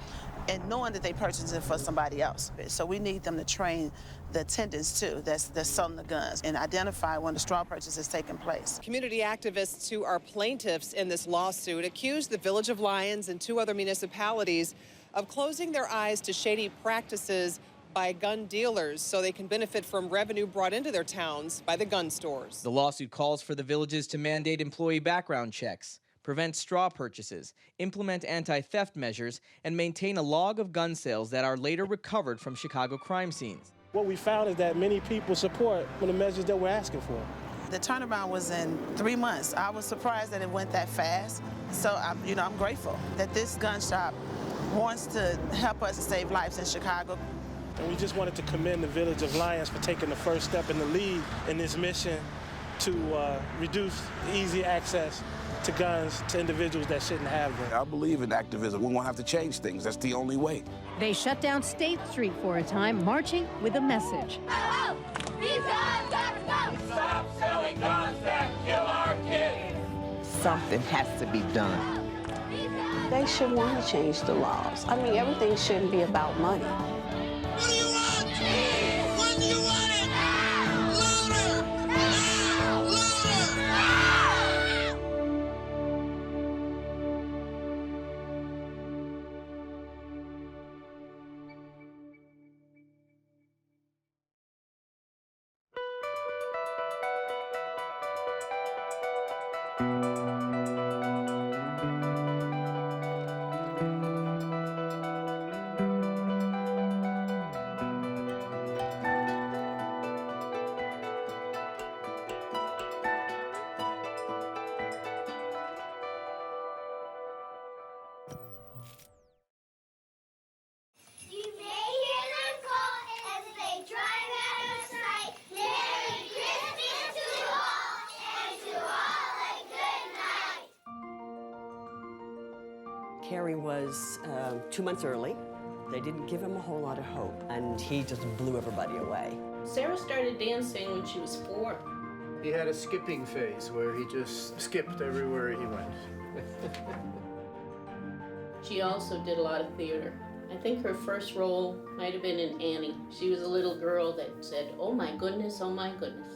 Speaker 17: and knowing that they purchased it for somebody else. So we need them to train the attendants too that's selling the guns and identify when the straw purchase is taking place.
Speaker 16: Community activists who are plaintiffs in this lawsuit accuse the Village of Lyons and 2 other municipalities of closing their eyes to shady practices by gun dealers so they can benefit from revenue brought into their towns by the gun stores.
Speaker 18: The lawsuit calls for the villages to mandate employee background checks, prevent straw purchases, implement anti-theft measures, and maintain a log of gun sales that are later recovered from Chicago crime scenes.
Speaker 9: What we found is that many people support the measures that we're asking for.
Speaker 17: The turnaround was in 3 months. I was surprised that it went that fast. So I'm grateful that this gun shop wants to help us save lives in Chicago.
Speaker 9: And we just wanted to commend the Village of Lyons for taking the first step in the lead in this mission to reduce easy access to guns to individuals that shouldn't have them.
Speaker 4: I believe in activism. We won't have to change things. That's the only way.
Speaker 36: They shut down State Street for a time, marching with a message.
Speaker 19: Oh, these guns gotta go! Stop selling guns that kill our kids!
Speaker 5: Something has to be done.
Speaker 7: They should want to change the laws. I mean, everything shouldn't be about money.
Speaker 19: What do you want? When do you want it? Louder!
Speaker 8: Carrie was 2 months early. They didn't give him a whole lot of hope, and he just blew everybody away.
Speaker 20: Sarah started dancing when she was 4.
Speaker 21: He had a skipping phase where he just skipped everywhere he went.
Speaker 20: She also did a lot of theater. I think her first role might have been in Annie. She was a little girl that said, "Oh my goodness, oh my goodness."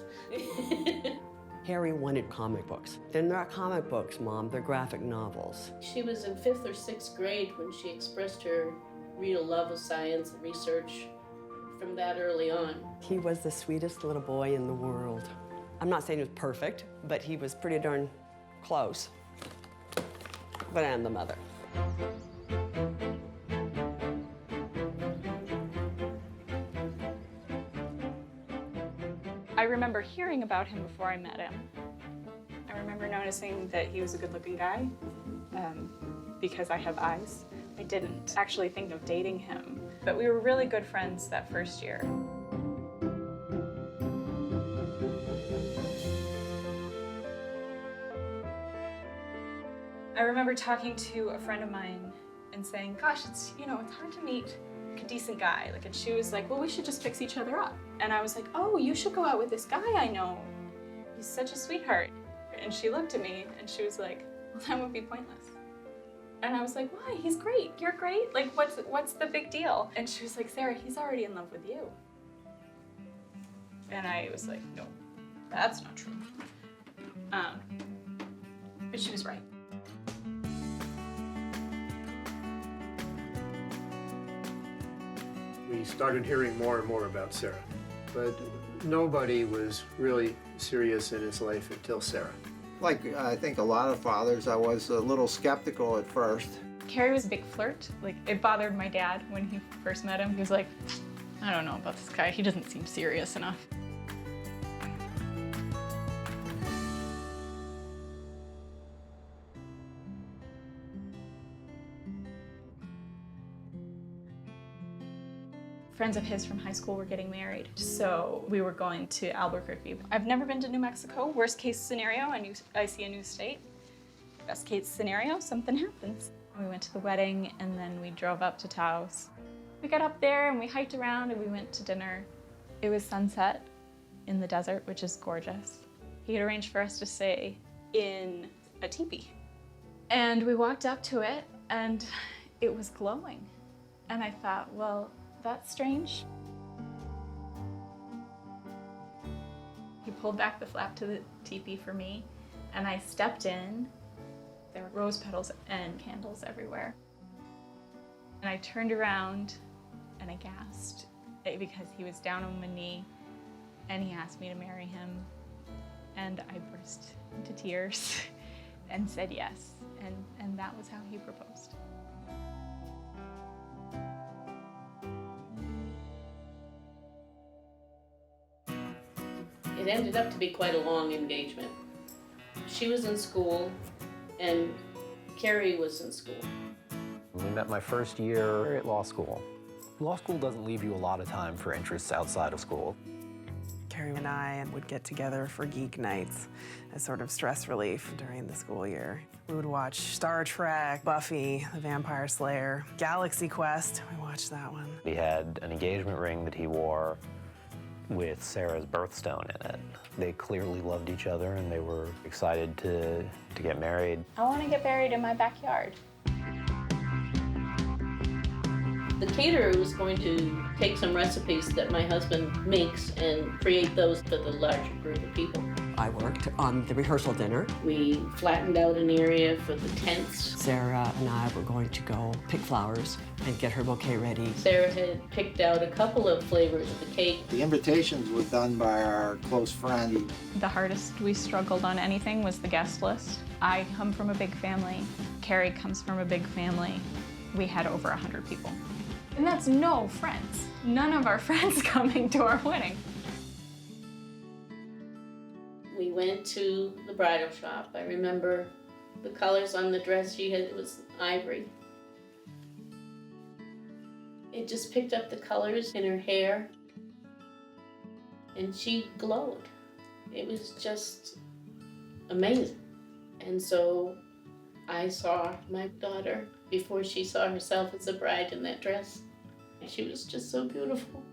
Speaker 8: Harry wanted comic books. They're not comic books, Mom, they're graphic novels.
Speaker 20: She was in 5th or 6th grade when she expressed her real love of science and research from that early on.
Speaker 8: He was the sweetest little boy in the world. I'm not saying he was perfect, but he was pretty darn close. But I'm the mother.
Speaker 22: I remember hearing about him before I met him. I remember noticing that he was a good-looking guy because I have eyes. I didn't actually think of dating him, but we were really good friends that first year. I remember talking to a friend of mine and saying, "Gosh, it's hard to meet a decent guy." And she was like, "Well, we should just fix each other up." And I was like, "Oh, you should go out with this guy I know. He's such a sweetheart." And she looked at me and she was like, "Well, that would be pointless." And I was like, "Why? He's great. You're great. Like, what's the big deal?" And she was like, "Sarah, he's already in love with you." And I was like, no, that's not true. But she was right.
Speaker 21: We started hearing more and more about Sarah, but nobody was really serious in his life until Sarah.
Speaker 1: Like I think a lot of fathers, I was a little skeptical at first.
Speaker 22: Carrie was a big flirt. Like, it bothered my dad when he first met him. He was like, I don't know about this guy. He doesn't seem serious enough. Friends of his from high school were getting married, so we were going to Albuquerque. I've never been to New Mexico. Worst case scenario, I see a new state. Best case scenario, something happens. We went to the wedding and then we drove up to Taos. We got up there and we hiked around and we went to dinner. It was sunset in the desert, which is gorgeous. He had arranged for us to stay in a teepee. And we walked up to it and it was glowing. And I thought, well, that's strange. He pulled back the flap to the teepee for me, and I stepped in. There were rose petals and candles everywhere. And I turned around and I gasped because he was down on one knee and he asked me to marry him. And I burst into tears and said yes. And that was how he proposed.
Speaker 20: It ended up to be quite a long engagement. She was in school, and Carrie was in school.
Speaker 2: We met my first year at law school. Law school doesn't leave you a lot of time for interests outside of school.
Speaker 11: Carrie and I would get together for geek nights as sort of stress relief during the school year. We would watch Star Trek, Buffy, the Vampire Slayer, Galaxy Quest. We watched that one.
Speaker 2: He had an engagement ring that he wore with Sarah's birthstone in it. They clearly loved each other and they were excited to get married.
Speaker 22: I want to get buried in my backyard.
Speaker 20: The caterer was going to take some recipes that my husband makes and create those for the larger group of people.
Speaker 8: I worked on the rehearsal dinner.
Speaker 20: We flattened out an area for the tents.
Speaker 8: Sarah and I were going to go pick flowers and get her bouquet ready.
Speaker 20: Sarah had picked out a couple of flavors of the cake.
Speaker 1: The invitations were done by our close friend.
Speaker 22: The hardest we struggled on anything was the guest list. I come from a big family. Carrie comes from a big family. We had over 100 people. And that's no friends. None of our friends coming to our wedding.
Speaker 20: We went to the bridal shop. I remember the colors on the dress she had, it was ivory. It just picked up the colors in her hair and she glowed. It was just amazing. And so I saw my daughter before she saw herself as a bride in that dress. She was just so beautiful.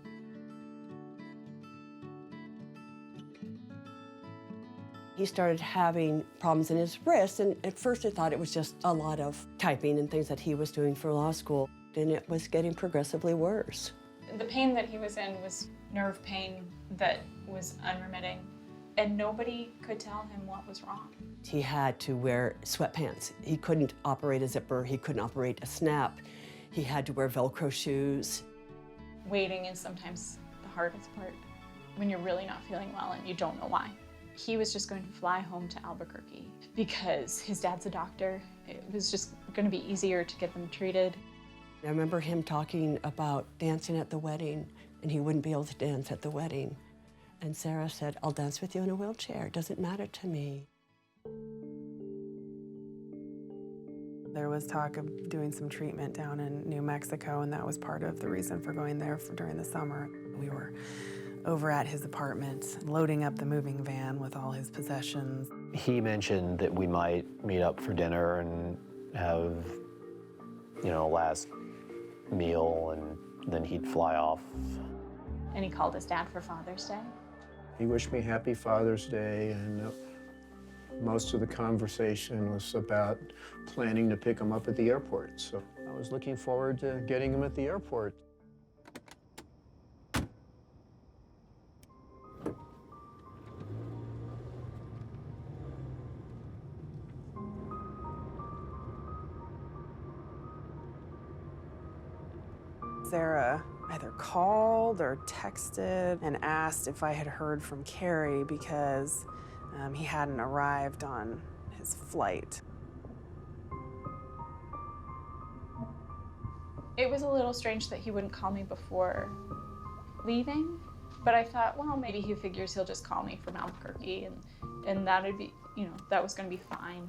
Speaker 8: He started having problems in his wrist, and at first I thought it was just a lot of typing and things that he was doing for law school, and it was getting progressively worse.
Speaker 22: The pain that he was in was nerve pain that was unremitting, and nobody could tell him what was wrong.
Speaker 8: He had to wear sweatpants. He couldn't operate a zipper, he couldn't operate a snap. He had to wear Velcro shoes.
Speaker 22: Waiting is sometimes the hardest part when you're really not feeling well and you don't know why. He was just going to fly home to Albuquerque because his dad's a doctor. It was just going to be easier to get them treated.
Speaker 8: I remember him talking about dancing at the wedding, and he wouldn't be able to dance at the wedding. And Sarah said, I'll dance with you in a wheelchair. It doesn't matter to me.
Speaker 11: There was talk of doing some treatment down in New Mexico, and that was part of the reason for going there during the summer. We were over at his apartment, loading up the moving van with all his possessions.
Speaker 2: He mentioned that we might meet up for dinner and have, you know, a last meal, and then he'd fly off.
Speaker 22: And he called his dad for Father's Day.
Speaker 21: He wished me happy Father's Day, and most of the conversation was about planning to pick him up at the airport. So I was looking forward to getting him at the airport.
Speaker 11: Sarah either called or texted and asked if I had heard from Carrie because he hadn't arrived on his flight.
Speaker 22: It was a little strange that he wouldn't call me before leaving, but I thought, well, maybe he figures he'll just call me from Albuquerque and that'd be, you know, that was gonna be fine.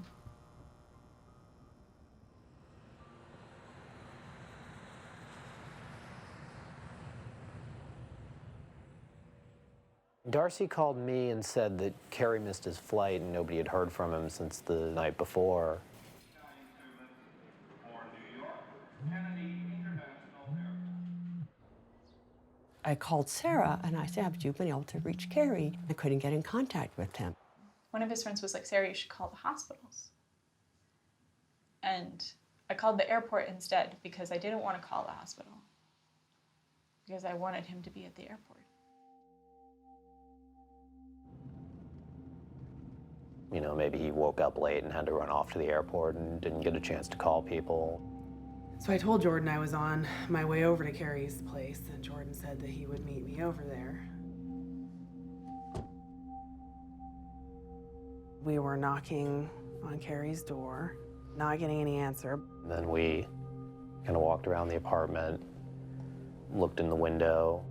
Speaker 2: Darcy called me and said that Kerry missed his flight and nobody had heard from him since the night before.
Speaker 8: I called Sarah and I said, have you been able to reach Carrie? I couldn't get in contact with him.
Speaker 22: One of his friends was like, Sarah, you should call the hospitals. And I called the airport instead because I didn't want to call the hospital, because I wanted him to be at the airport.
Speaker 2: You know, maybe he woke up late and had to run off to the airport and didn't get a chance to call people.
Speaker 11: So I told Jordan I was on my way over to Carrie's place, and Jordan said that he would meet me over there. We were knocking on Carrie's door, not getting any answer.
Speaker 2: And then we kind of walked around the apartment, looked in the window.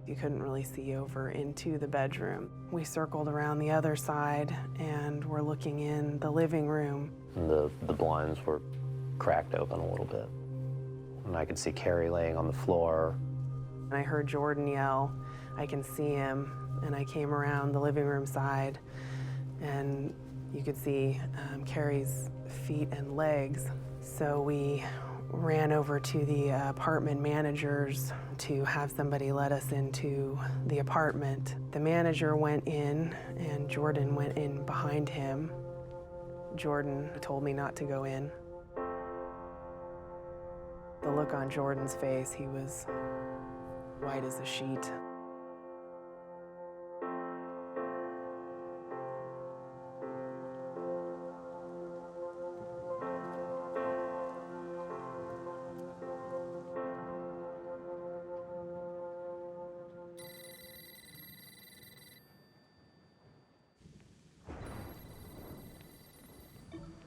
Speaker 11: You couldn't really see over into the bedroom. We circled around the other side and were looking in the living room.
Speaker 2: And the blinds were cracked open a little bit. And I could see Carrie laying on the floor.
Speaker 11: And I heard Jordan yell, I can see him. And I came around the living room side and you could see Carrie's feet and legs. So we ran over to the apartment managers to have somebody let us into the apartment. The manager went in and Jordan went in behind him. Jordan told me not to go in. The look on Jordan's face, he was white as a sheet.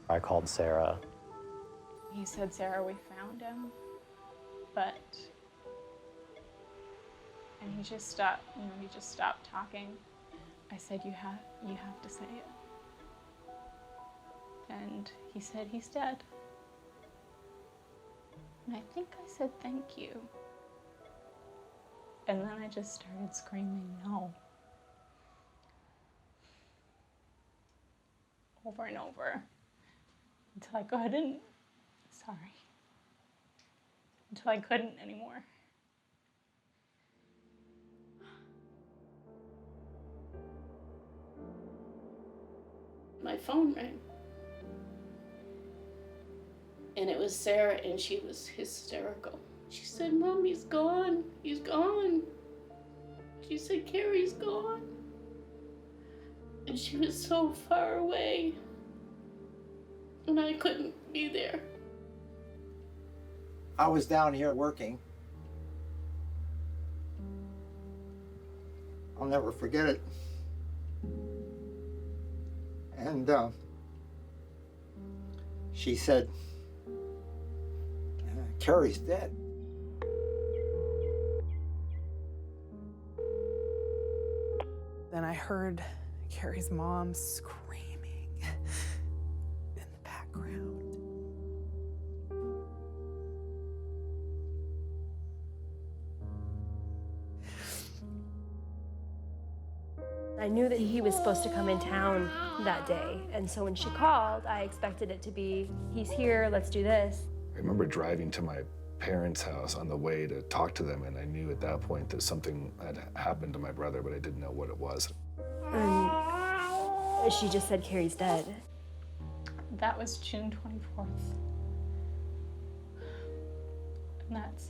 Speaker 2: I called Sarah.
Speaker 22: He said, Sarah, we found him, and he just stopped, he just stopped talking. I said, you have to say it. And he said, he's dead. And I think I said, thank you. And then I just started screaming, no. Over and over. Until I couldn't. Sorry. Until I couldn't anymore.
Speaker 20: My phone rang. And it was Sarah, and she was hysterical. She said, Mom, he's gone. He's gone. She said, Carrie's gone. And she was so far away. And I couldn't be there.
Speaker 1: I was down here working. I'll never forget it. And she said, Carrie's dead.
Speaker 11: Then I heard Carrie's mom screaming in the background.
Speaker 3: I knew that he was supposed to come in town that day, and so when she called, I expected it to be, he's here, let's do this.
Speaker 10: I remember driving to my parents' house on the way to talk to them, and I knew at that point that something had happened to my brother, but I didn't know what it was.
Speaker 3: And she just said, Carrie's dead.
Speaker 22: That was June 24th. And that's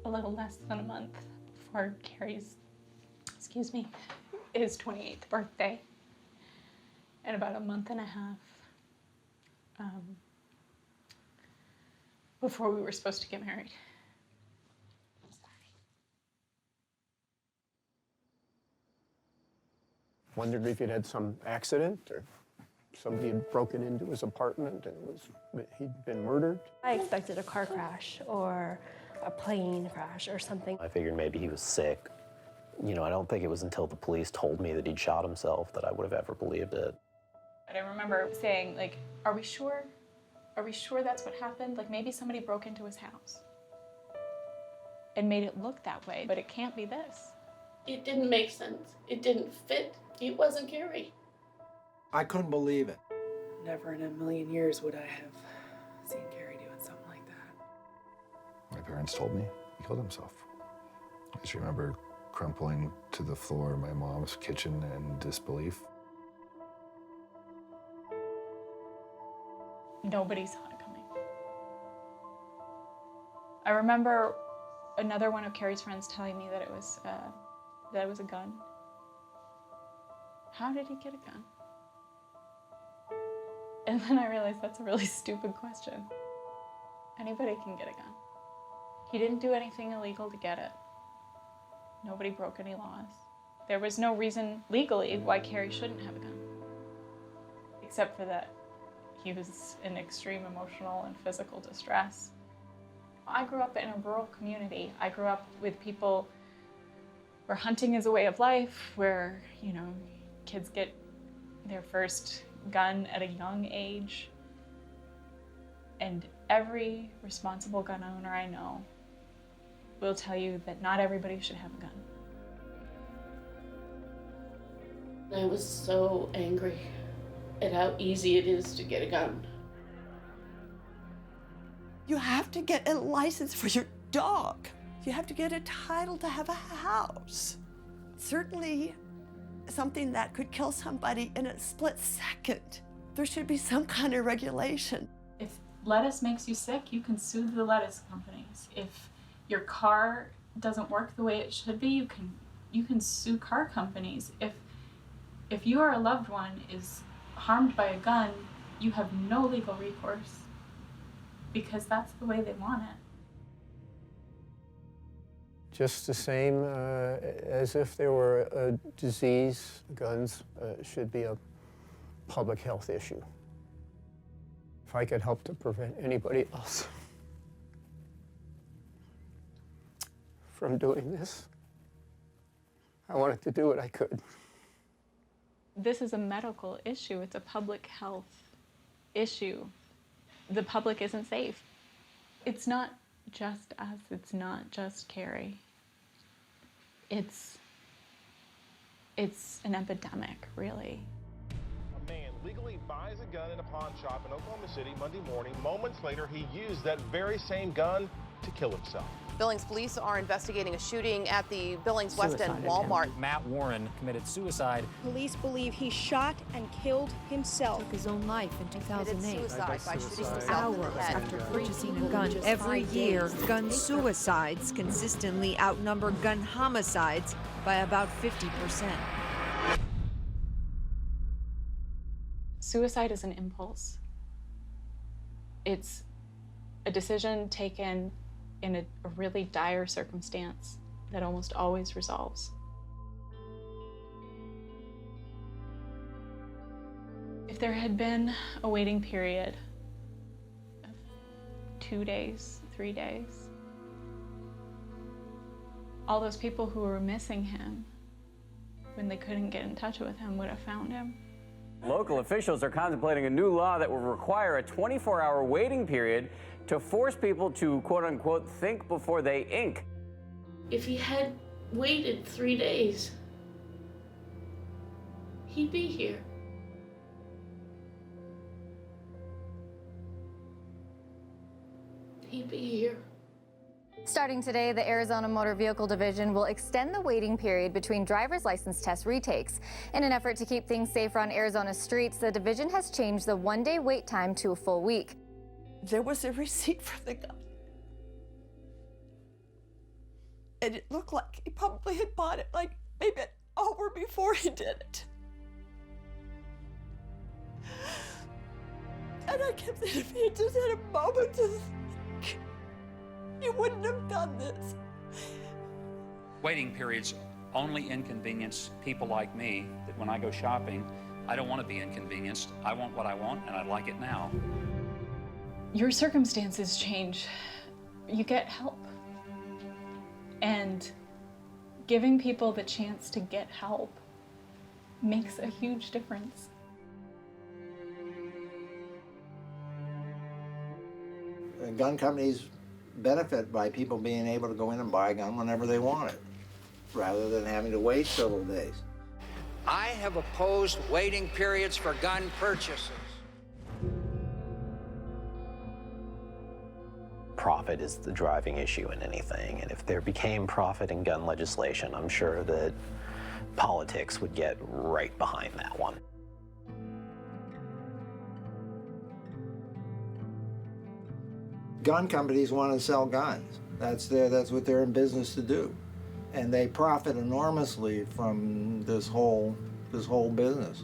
Speaker 22: a little less than a month before Carrie's, his 28th birthday. And about a month and a half before we were supposed to get married.
Speaker 21: Wondered if he'd had some accident or somebody had broken into his apartment and he'd been murdered.
Speaker 3: I expected a car crash or a plane crash or something.
Speaker 2: I figured maybe he was sick. You know, I don't think it was until the police told me that he'd shot himself that I would have ever believed it.
Speaker 22: And I remember saying, like, are we sure? Are we sure that's what happened? Like, maybe somebody broke into his house and made it look that way, but it can't be this.
Speaker 20: It didn't make sense. It didn't fit. It wasn't Gary.
Speaker 1: I couldn't believe it.
Speaker 11: Never in a million years would I have seen Gary doing something like that.
Speaker 10: My parents told me he killed himself. I just remember crumpling to the floor in my mom's kitchen in disbelief.
Speaker 22: Nobody saw it coming. I remember another one of Carrie's friends telling me that it was a gun. How did he get a gun? And then I realized that's a really stupid question. Anybody can get a gun. He didn't do anything illegal to get it. Nobody broke any laws. There was no reason legally why Carrie shouldn't have a gun, except for that he was in extreme emotional and physical distress. I grew up in a rural community. I grew up with people where hunting is a way of life, where, you know, kids get their first gun at a young age. And every responsible gun owner I know will tell you that not everybody should have a gun.
Speaker 20: I was so angry at how easy it is to get a gun.
Speaker 8: You have to get a license for your dog. You have to get a title to have a house. Certainly something that could kill somebody in a split second. There should be some kind of regulation.
Speaker 22: If lettuce makes you sick, you can sue the lettuce companies. If your car doesn't work the way it should be, you can sue car companies. If you or a loved one is harmed by a gun, you have no legal recourse because that's the way they want it.
Speaker 21: Just the same as if there were a disease, guns should be a public health issue. If I could help to prevent anybody else from doing this, I wanted to do what I could.
Speaker 22: This is a medical issue. It's a public health issue. The public isn't safe. It's not just us. It's not just Carrie. It's an epidemic, really.
Speaker 12: A man legally buys a gun in a pawn shop in Oklahoma City Monday morning. Moments later, he used that very same gun to kill himself.
Speaker 16: Billings police are investigating a shooting at the Billings West End Walmart.
Speaker 13: Matt Warren committed suicide.
Speaker 14: Police believe he shot and killed himself.
Speaker 36: Took his own life in 2008.
Speaker 16: Suicide by shooting himself
Speaker 36: Hours
Speaker 16: in the head.
Speaker 36: after purchasing a gun. Every year, gun suicides consistently outnumber gun homicides by about 50%.
Speaker 22: Suicide is an impulse. It's a decision taken in a really dire circumstance that almost always resolves. If there had been a waiting period of 2 days, 3 days, all those people who were missing him when they couldn't get in touch with him would have found him.
Speaker 15: Local officials are contemplating a new law that will require a 24-hour waiting period to force people to, quote-unquote, think before they ink.
Speaker 20: If he had waited 3 days, he'd be here. He'd be here.
Speaker 23: Starting today, the Arizona Motor Vehicle Division will extend the waiting period between driver's license test retakes. In an effort to keep things safer on Arizona's streets, the division has changed the one-day wait time to a full week.
Speaker 8: There was a receipt for the gun. And it looked like he probably had bought it like maybe an hour before he did it. And I kept thinking, if he had just had a moment to think, he wouldn't have done this.
Speaker 13: Waiting periods only inconvenience people like me, that when I go shopping, I don't want to be inconvenienced. I want what I want, and I like it now.
Speaker 22: Your circumstances change. You get help. And giving people the chance to get help makes a huge difference.
Speaker 1: Gun companies benefit by people being able to go in and buy a gun whenever they want it, rather than having to wait several days.
Speaker 6: I have opposed waiting periods for gun purchases.
Speaker 2: Profit is the driving issue in anything, and if there became profit in gun legislation, I'm sure that politics would get right behind that one.
Speaker 1: Gun companies want to sell guns. That's what they're in business to do. And they profit enormously from this whole business.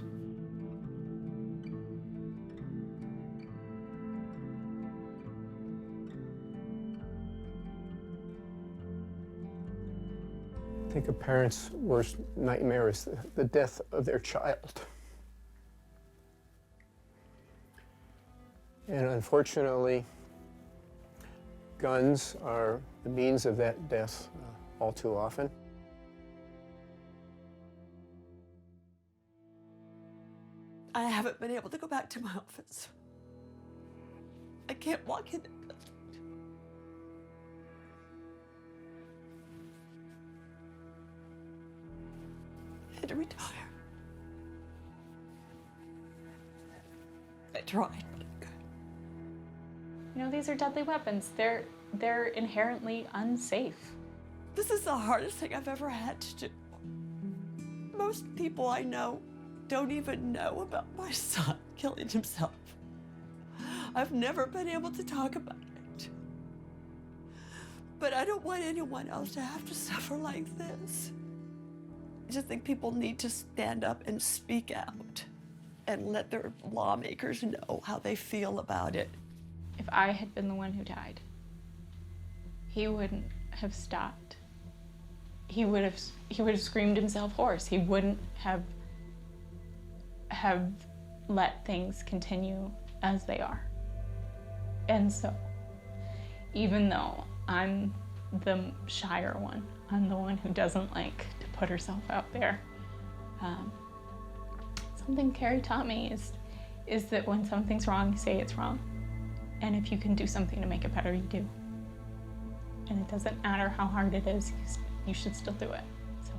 Speaker 21: I think a parent's worst nightmare is the death of their child. And unfortunately, guns are the means of that death all too often.
Speaker 8: I haven't been able to go back to my office. I can't walk in it. I had to retire. I tried.
Speaker 22: You know, these are deadly weapons. They're inherently unsafe.
Speaker 8: This is the hardest thing I've ever had to do. Most people I know don't even know about my son killing himself. I've never been able to talk about it. But I don't want anyone else to have to suffer like this. I just think people need to stand up and speak out and let their lawmakers know how they feel about it.
Speaker 22: If I had been the one who died, he wouldn't have stopped. He would have screamed himself hoarse. He wouldn't have let things continue as they are. And so, even though I'm the shyer one, I'm the one who doesn't like to put herself out there, something Carrie taught me is that when something's wrong, you say it's wrong. And if you can do something to make it better, you do. And it doesn't matter how hard it is, you should still do it. So.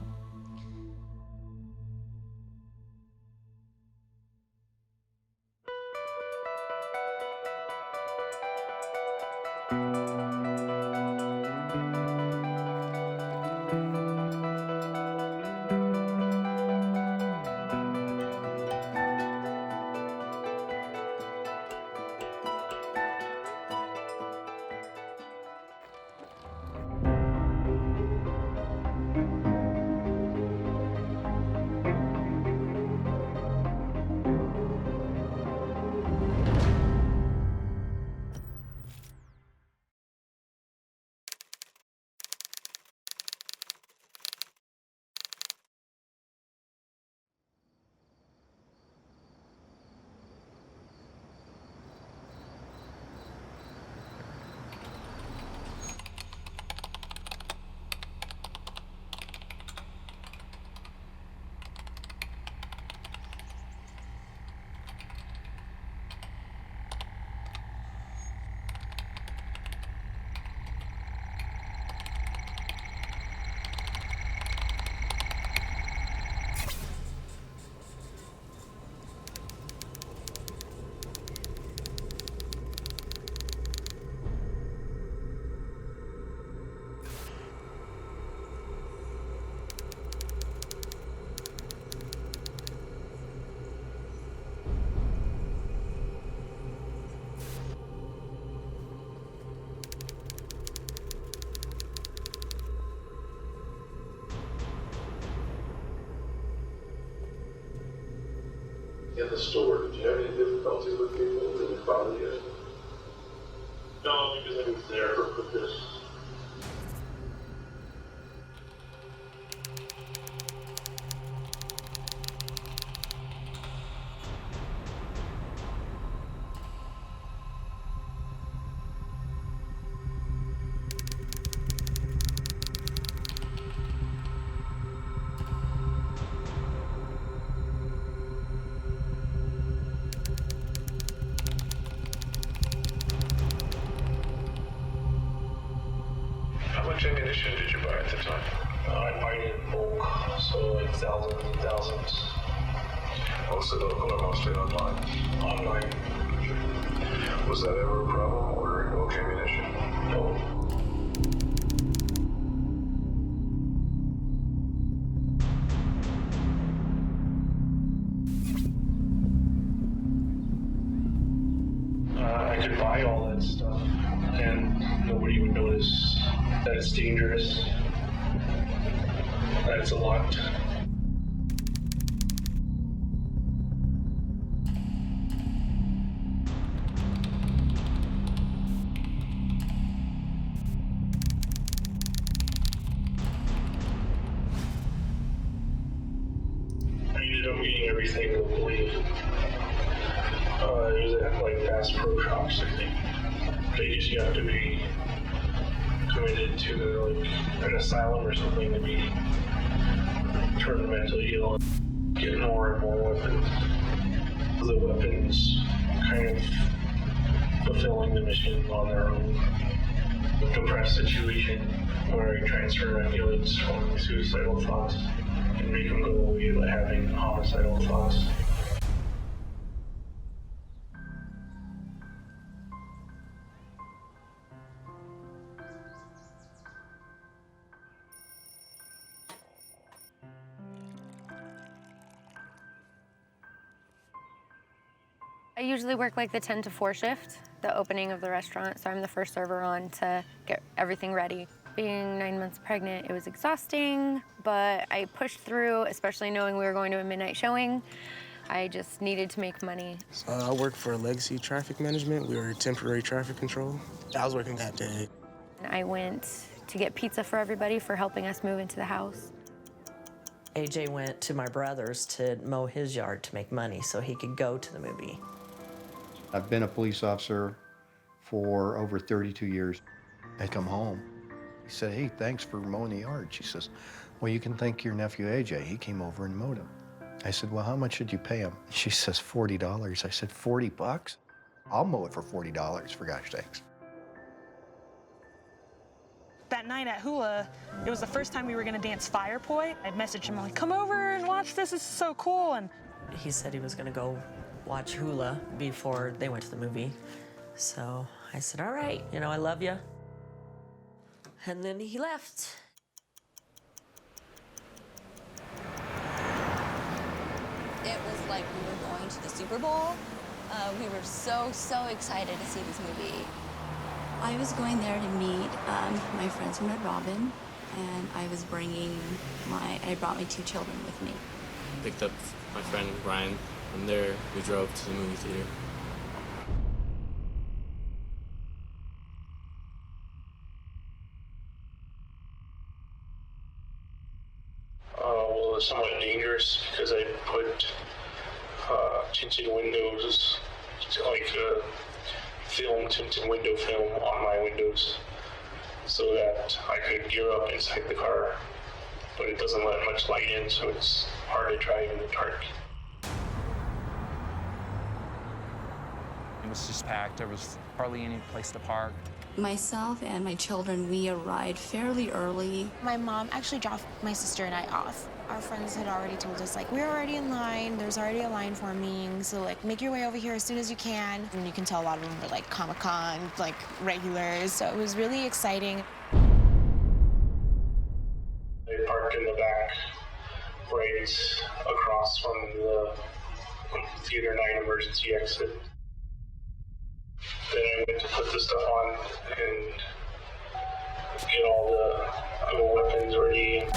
Speaker 9: In the store, did you have any difficulty with people? Did it bother you? No, because I was there for this. How much ammunition did you buy at the time? I buy it in bulk, so like thousands and thousands. Most of those are mostly online. Online. Was that ever a problem ordering bulk ammunition? No. I could buy all that stuff, and nobody would notice that it's dangerous. That it's a lot. I ended up eating everything locally. It was at like Bass Pro Shops, I think. You have to be committed to like an asylum or something to be turned mentally ill. Get more and more weapons. The weapons kind of fulfilling the mission on their own. Depressed situation where I transfer my feelings from suicidal thoughts and make them go away by having homicidal thoughts.
Speaker 23: I usually work like the 10 to 4 shift, the opening of the restaurant, so I'm the first server on to get everything ready. Being 9 months pregnant, it was exhausting, but I pushed through, especially knowing we were going to a midnight showing. I just needed to make money.
Speaker 4: I work for Legacy Traffic Management. We were temporary traffic control. I was working that day.
Speaker 23: I went to get pizza for everybody for helping us move into the house.
Speaker 5: AJ went to my brother's to mow his yard to make money so he could go to the movie.
Speaker 17: I've been a police officer for over 32 years. I come home. He said, hey, thanks for mowing the yard. She says, well, you can thank your nephew, AJ. He came over and mowed him. I said, well, how much did you pay him? She says, $40. I said, 40 bucks? I'll mow it for $40, for gosh sakes.
Speaker 14: That night at Hula, it was the first time we were gonna dance Fire Point. I'd messaged him like, come over and watch this is so cool. And
Speaker 5: He said he was gonna go watch Hula before they went to the movie. So I said, all right, you know, I love you. And then he left.
Speaker 18: It was like we were going to the Super Bowl. We were so excited to see this movie. I was going there to meet my friends from Red Robin, and I brought my 2 children with me.
Speaker 24: Picked up my friend Ryan. From there, we drove to the movie theater.
Speaker 9: Well, it was somewhat dangerous because I put tinted windows, like tinted window film on my windows so that I could gear up inside the car, but it doesn't let much light in, so it's hard to drive in the dark.
Speaker 13: It was just packed. There was hardly any place to park.
Speaker 18: Myself and my children, we arrived fairly early.
Speaker 25: My mom actually dropped my sister and I off. Our friends had already told us, like, we're already in line. There's already a line forming. So, like, make your way over here as soon as you can. And you can tell a lot of them were, like, Comic-Con, like, regulars. So it was really exciting.
Speaker 9: They parked in the back, right across from the Theater 9 emergency exit. Then I went to put the stuff on and get all the weapons ready.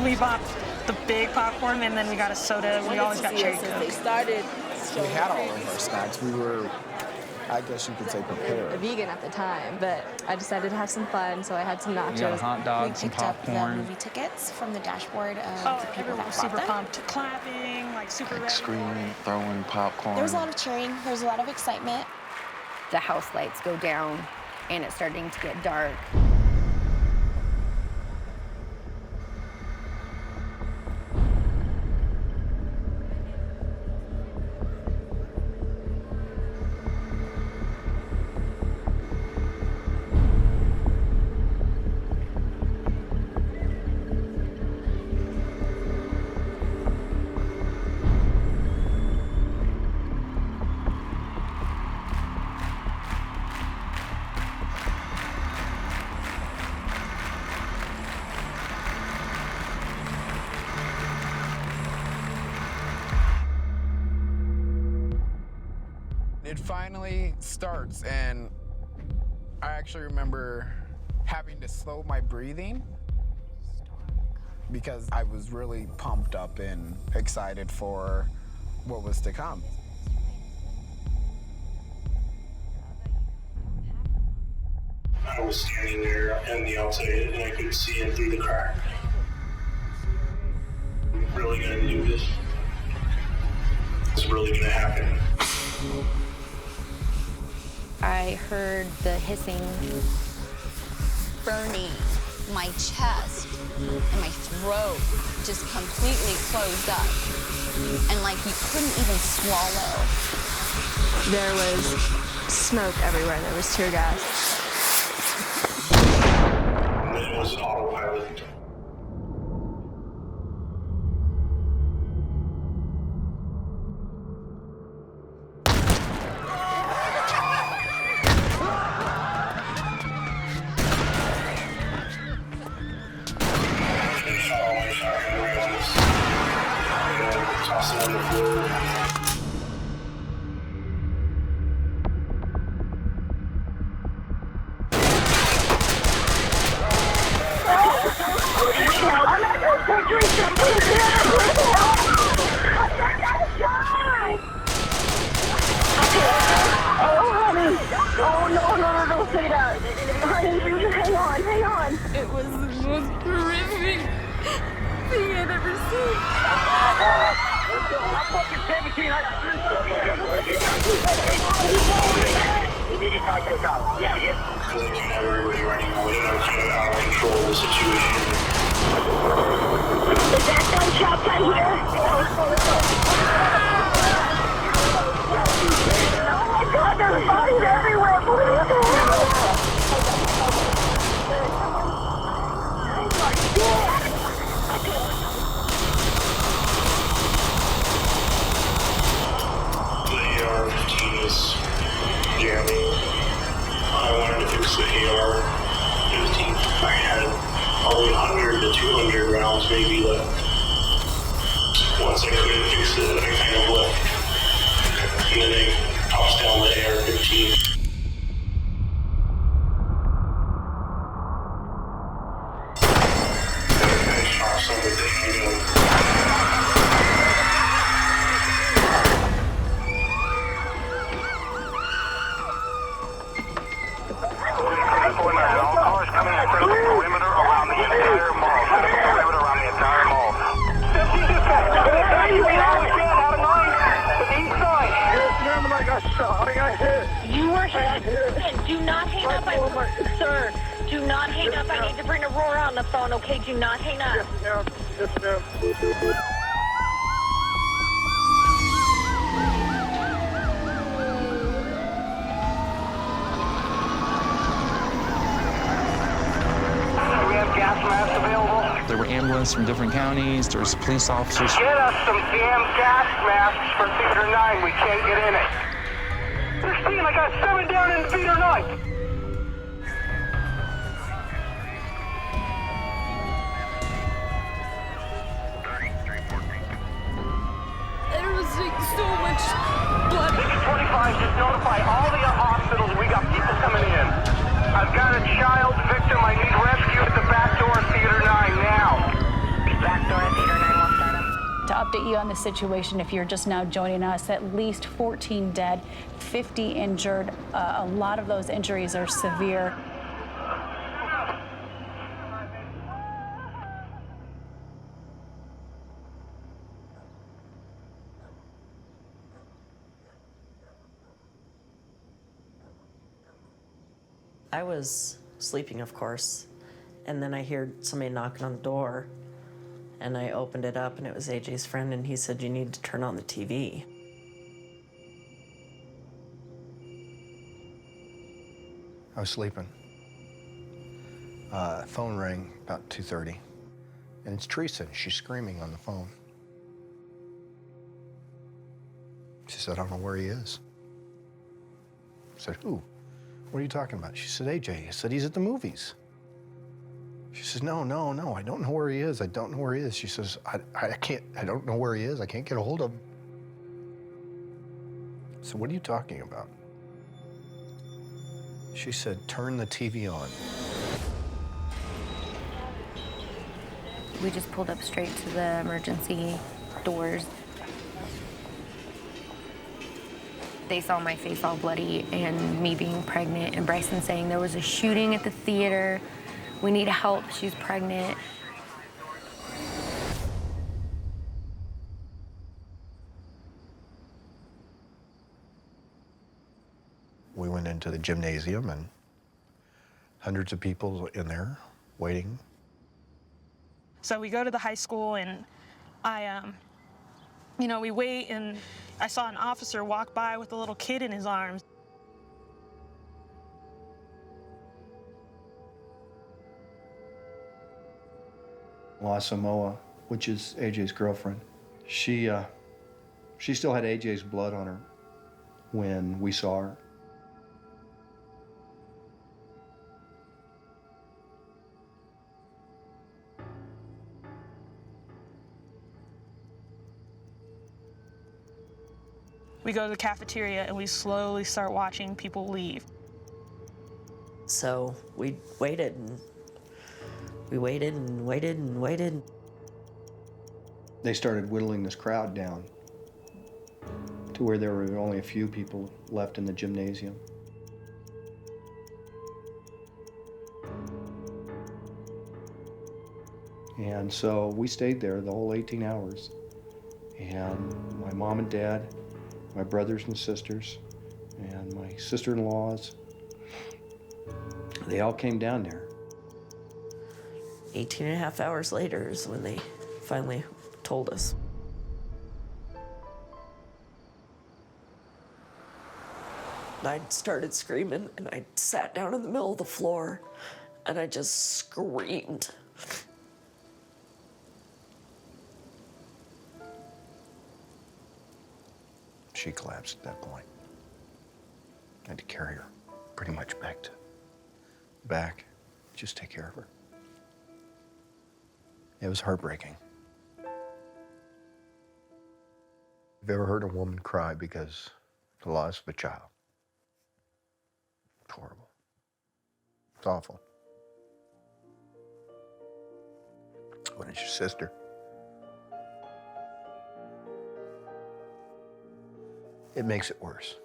Speaker 14: we bought the big popcorn and then we got a soda. We always got cherry Coke.
Speaker 26: They started.
Speaker 27: We had all of our snacks. We were, I guess you could say, prepared.
Speaker 26: A vegan at the time, but I decided to have some fun, so I had some nachos.
Speaker 13: We got a hot dog, some popcorn.
Speaker 25: We picked up the movie tickets from the dashboard of the people
Speaker 14: everyone
Speaker 25: that
Speaker 14: was
Speaker 25: bought
Speaker 14: super
Speaker 25: them.
Speaker 14: pumped, clapping, like super ready.
Speaker 27: Screaming, throwing popcorn.
Speaker 25: There was a lot of cheering. There was a lot of excitement.
Speaker 23: The house lights go down, and it's starting to get dark.
Speaker 27: It finally starts, and I actually remember having to slow my breathing because I was really pumped up and excited for what was to come.
Speaker 9: I was standing there on the outside and I could see in through the crack. I'm really gonna do this. It's really gonna happen.
Speaker 18: I heard the hissing, burning, my chest and my throat just completely closed up. And like you couldn't even swallow.
Speaker 26: There was smoke everywhere. There was tear gas.
Speaker 9: And then it was autopilot. Tossing on the floor.
Speaker 3: Don't say that. Honey, hang on.
Speaker 26: It was the most horrific thing I'd ever seen.
Speaker 3: I'm fucking 17. You need to talk this out. Yeah.
Speaker 9: Because I knew everybody running away and I was kind of out of control of the situation.
Speaker 3: Is that gunshot right here? Oh my God, there's bodies everywhere. What the hell?
Speaker 9: The AR-15 is jamming. I wanted to fix the AR-15. I had probably 100 to 200 rounds maybe left. Once I couldn't fix it, I kind of left. And then they tossed down the AR-15. I shot some with the handgun.
Speaker 3: You were hit. Do not hang up. Sir, do not hang up. I need to bring Aurora on the phone, okay? Do not hang up.
Speaker 9: Yes, ma'am.
Speaker 7: There were ambulances from different counties. There was police officers.
Speaker 10: Get us some damn gas masks for Theater 9. We can't get in it. 16, I got 7 down in Theater 9.
Speaker 26: There was so much blood.
Speaker 10: 25, just notify all the hospitals. We got people coming in. I've got a child victim. I need rescue at the back door of Theater 9 now. Back door of Theater 9 will start up.
Speaker 11: To update you on the situation, if you're just now joining us, at least 14 dead, 50 injured. A lot of those injuries are severe.
Speaker 5: I was sleeping, of course, and then I heard somebody knocking on the door, and I opened it up, and it was AJ's friend, and he said, "You need to turn on the TV."
Speaker 17: I was sleeping. Phone rang about 2:30, and it's Teresa. She's screaming on the phone. She said, "I don't know where he is." I said, "Who? What are you talking about?" She said, "AJ." I said, "He's at the movies." She says, no, I don't know where he is. I don't know where he is. She says, I don't know where he is. I can't get a hold of him. So what are you talking about? She said, turn the TV on.
Speaker 23: We just pulled up straight to the emergency doors. They saw my face all bloody and me being pregnant and Bryson saying there was a shooting at the theater. We need help, she's pregnant.
Speaker 17: We went into the gymnasium and hundreds of people in there waiting.
Speaker 14: So we go to the high school and we wait, and I saw an officer walk by with a little kid in his arms.
Speaker 17: La Samoa, which is AJ's girlfriend, she still had AJ's blood on her when we saw her.
Speaker 14: We go to the cafeteria and we slowly start watching people leave.
Speaker 5: So we waited and we waited and waited and waited.
Speaker 17: They started whittling this crowd down to where there were only a few people left in the gymnasium. And so we stayed there the whole 18 hours. And my mom and dad, my brothers and sisters, and my sister-in-laws, they all came down there.
Speaker 5: 18 and a half hours later is when they finally told us. I started screaming and I sat down in the middle of the floor and I just screamed.
Speaker 17: She collapsed at that point. I had to carry her pretty much back, just take care of her. It was heartbreaking. Have you ever heard a woman cry because of the loss of a child? It's horrible. It's awful. When it's your sister. It makes it worse.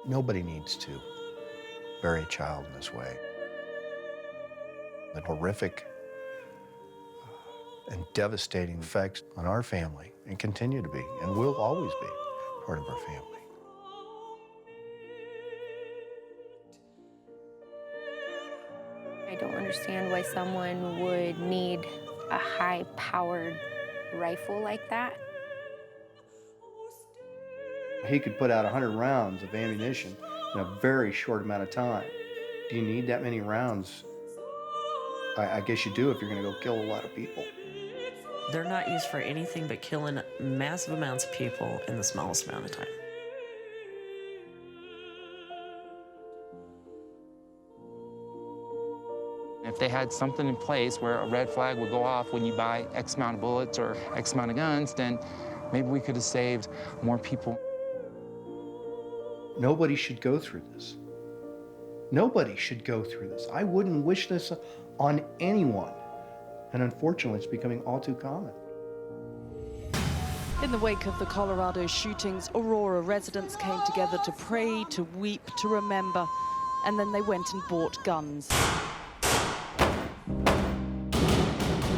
Speaker 17: Nobody needs to bury a child in this way. The horrific and devastating effects on our family, and continue to be, and will always be part of our family.
Speaker 23: I don't understand why someone would need a high-powered rifle like that.
Speaker 17: He could put out 100 rounds of ammunition in a very short amount of time. Do you need that many rounds? I guess you do if you're going to go kill a lot of people.
Speaker 5: They're not used for anything but killing massive amounts of people in the smallest amount of time.
Speaker 7: If they had something in place where a red flag would go off when you buy X amount of bullets or X amount of guns, then maybe we could have saved more people.
Speaker 17: Nobody should go through this. Nobody should go through this. I wouldn't wish this on anyone. And unfortunately, it's becoming all too common.
Speaker 2: In the wake of the Colorado shootings, Aurora residents came together to pray, to weep, to remember, and then they went and bought guns.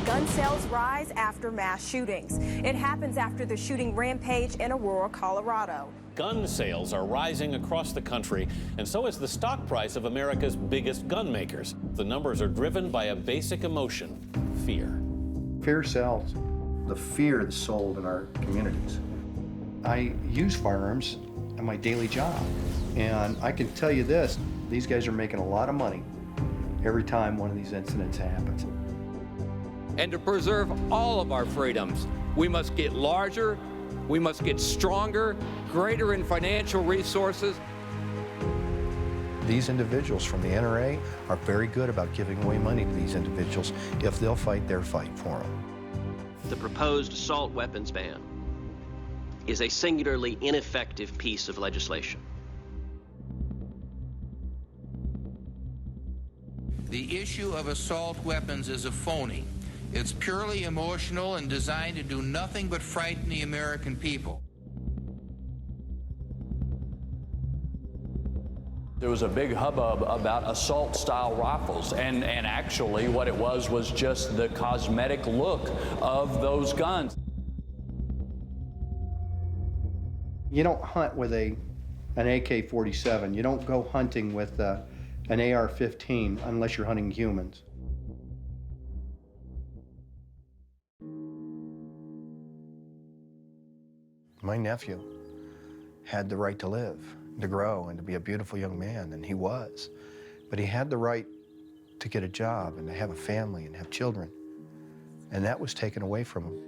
Speaker 6: Gun sales rise after mass shootings. It happens after the shooting rampage in Aurora, Colorado.
Speaker 12: Gun sales are rising across the country, and so is the stock price of America's biggest gun makers. The numbers are driven by a basic emotion: fear.
Speaker 17: Fear sells. The fear that's sold in our communities. I use firearms in my daily job, and I can tell you this, these guys are making a lot of money every time one of these incidents happens.
Speaker 15: And to preserve all of our freedoms, we must get larger, we must get stronger, greater in financial resources.
Speaker 17: These individuals from the NRA are very good about giving away money to these individuals if they'll fight their fight for them.
Speaker 1: The proposed assault weapons ban is a singularly ineffective piece of legislation.
Speaker 8: The issue of assault weapons is a phony. It's purely emotional and designed to do nothing but frighten the American people.
Speaker 16: There was a big hubbub about assault-style rifles, and actually what it was just the cosmetic look of those guns.
Speaker 17: You don't hunt with an AK-47. You don't go hunting with an AR-15 unless you're hunting humans. My nephew had the right to live, to grow, and to be a beautiful young man, and he was. But he had the right to get a job and to have a family and have children, and that was taken away from him.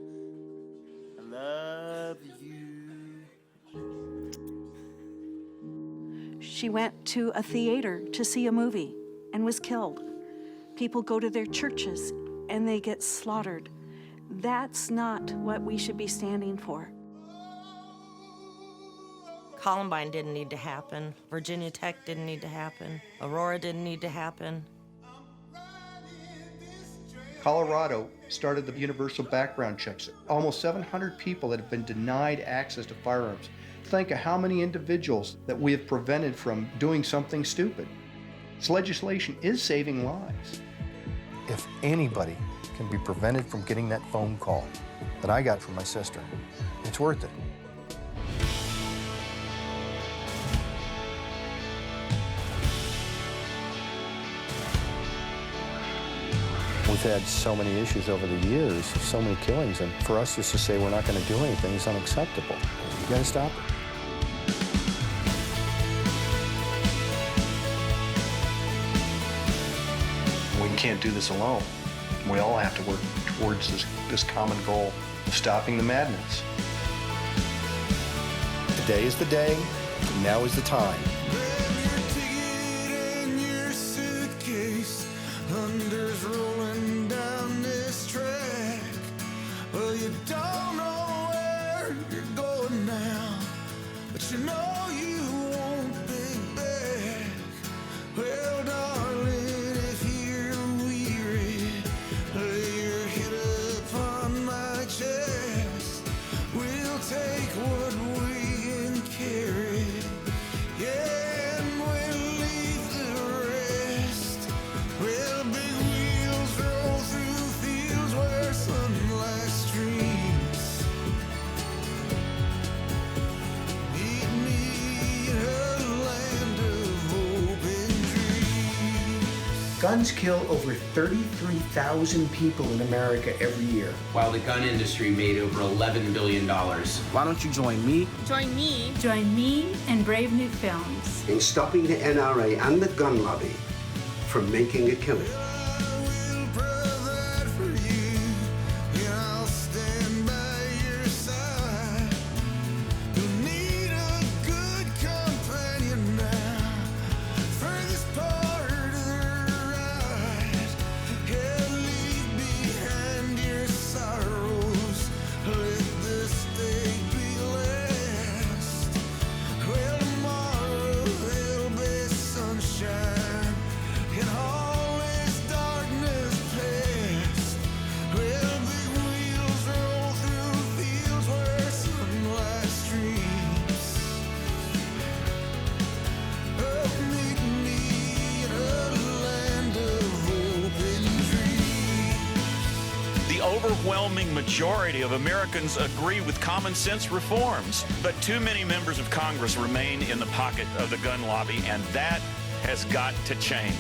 Speaker 19: I love you.
Speaker 20: She went to a theater to see a movie and was killed. People go to their churches and they get slaughtered. That's not what we should be standing for.
Speaker 21: Columbine didn't need to happen. Virginia Tech didn't need to happen. Aurora didn't need to happen.
Speaker 17: Colorado started the universal background checks. Almost 700 people that have been denied access to firearms. Think of how many individuals that we have prevented from doing something stupid. This legislation is saving lives. If anybody can be prevented from getting that phone call that I got from my sister, it's worth it. We've had so many issues over the years, so many killings, and for us just to say we're not going to do anything is unacceptable. You got to stop it. We can't do this alone. We all have to work towards this common goal of stopping the madness. Today is the day, and now is the time.
Speaker 19: Thunder's rolling down this track. Well, you don't know where you're going now, but you know you won't be back. Well, darling, if you're weary, lay your head upon my chest. We'll take what we can carry. Yeah, and we'll leave the rest. Well, big wheels roll through fields where sunlight streams. Meet me in a land of hope and dreams.
Speaker 22: Guns kill over 33,000 people in America every year.
Speaker 28: While the gun industry made over $11 billion.
Speaker 22: Why don't you join me?
Speaker 21: Join me.
Speaker 11: Join me and Brave New Films
Speaker 22: in stopping the NRA and the gun lobby from making a killing.
Speaker 29: The overwhelming majority of Americans agree with common sense reforms, but too many members of Congress remain in the pocket of the gun lobby, and that has got to change.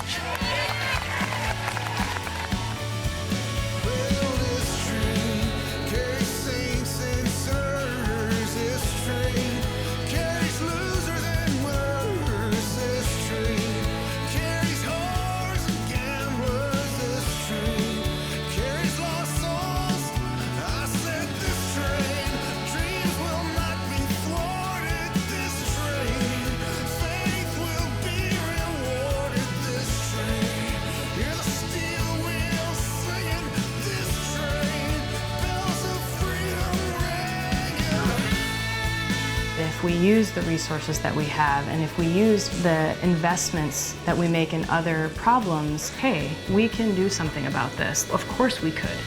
Speaker 3: use the resources that we have, and if we use the investments that we make in other problems, hey, we can do something about this. Of course we could.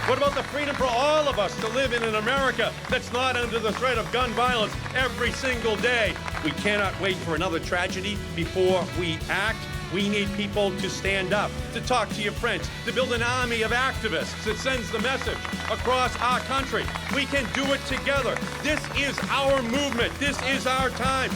Speaker 4: What about the freedom for all of us to live in an America that's not under the threat of gun violence every single day? We cannot wait for another tragedy before we act. We need people to stand up, to talk to your friends, to build an army of activists that sends the message across our country. We can do it together. This is our movement. This is our time.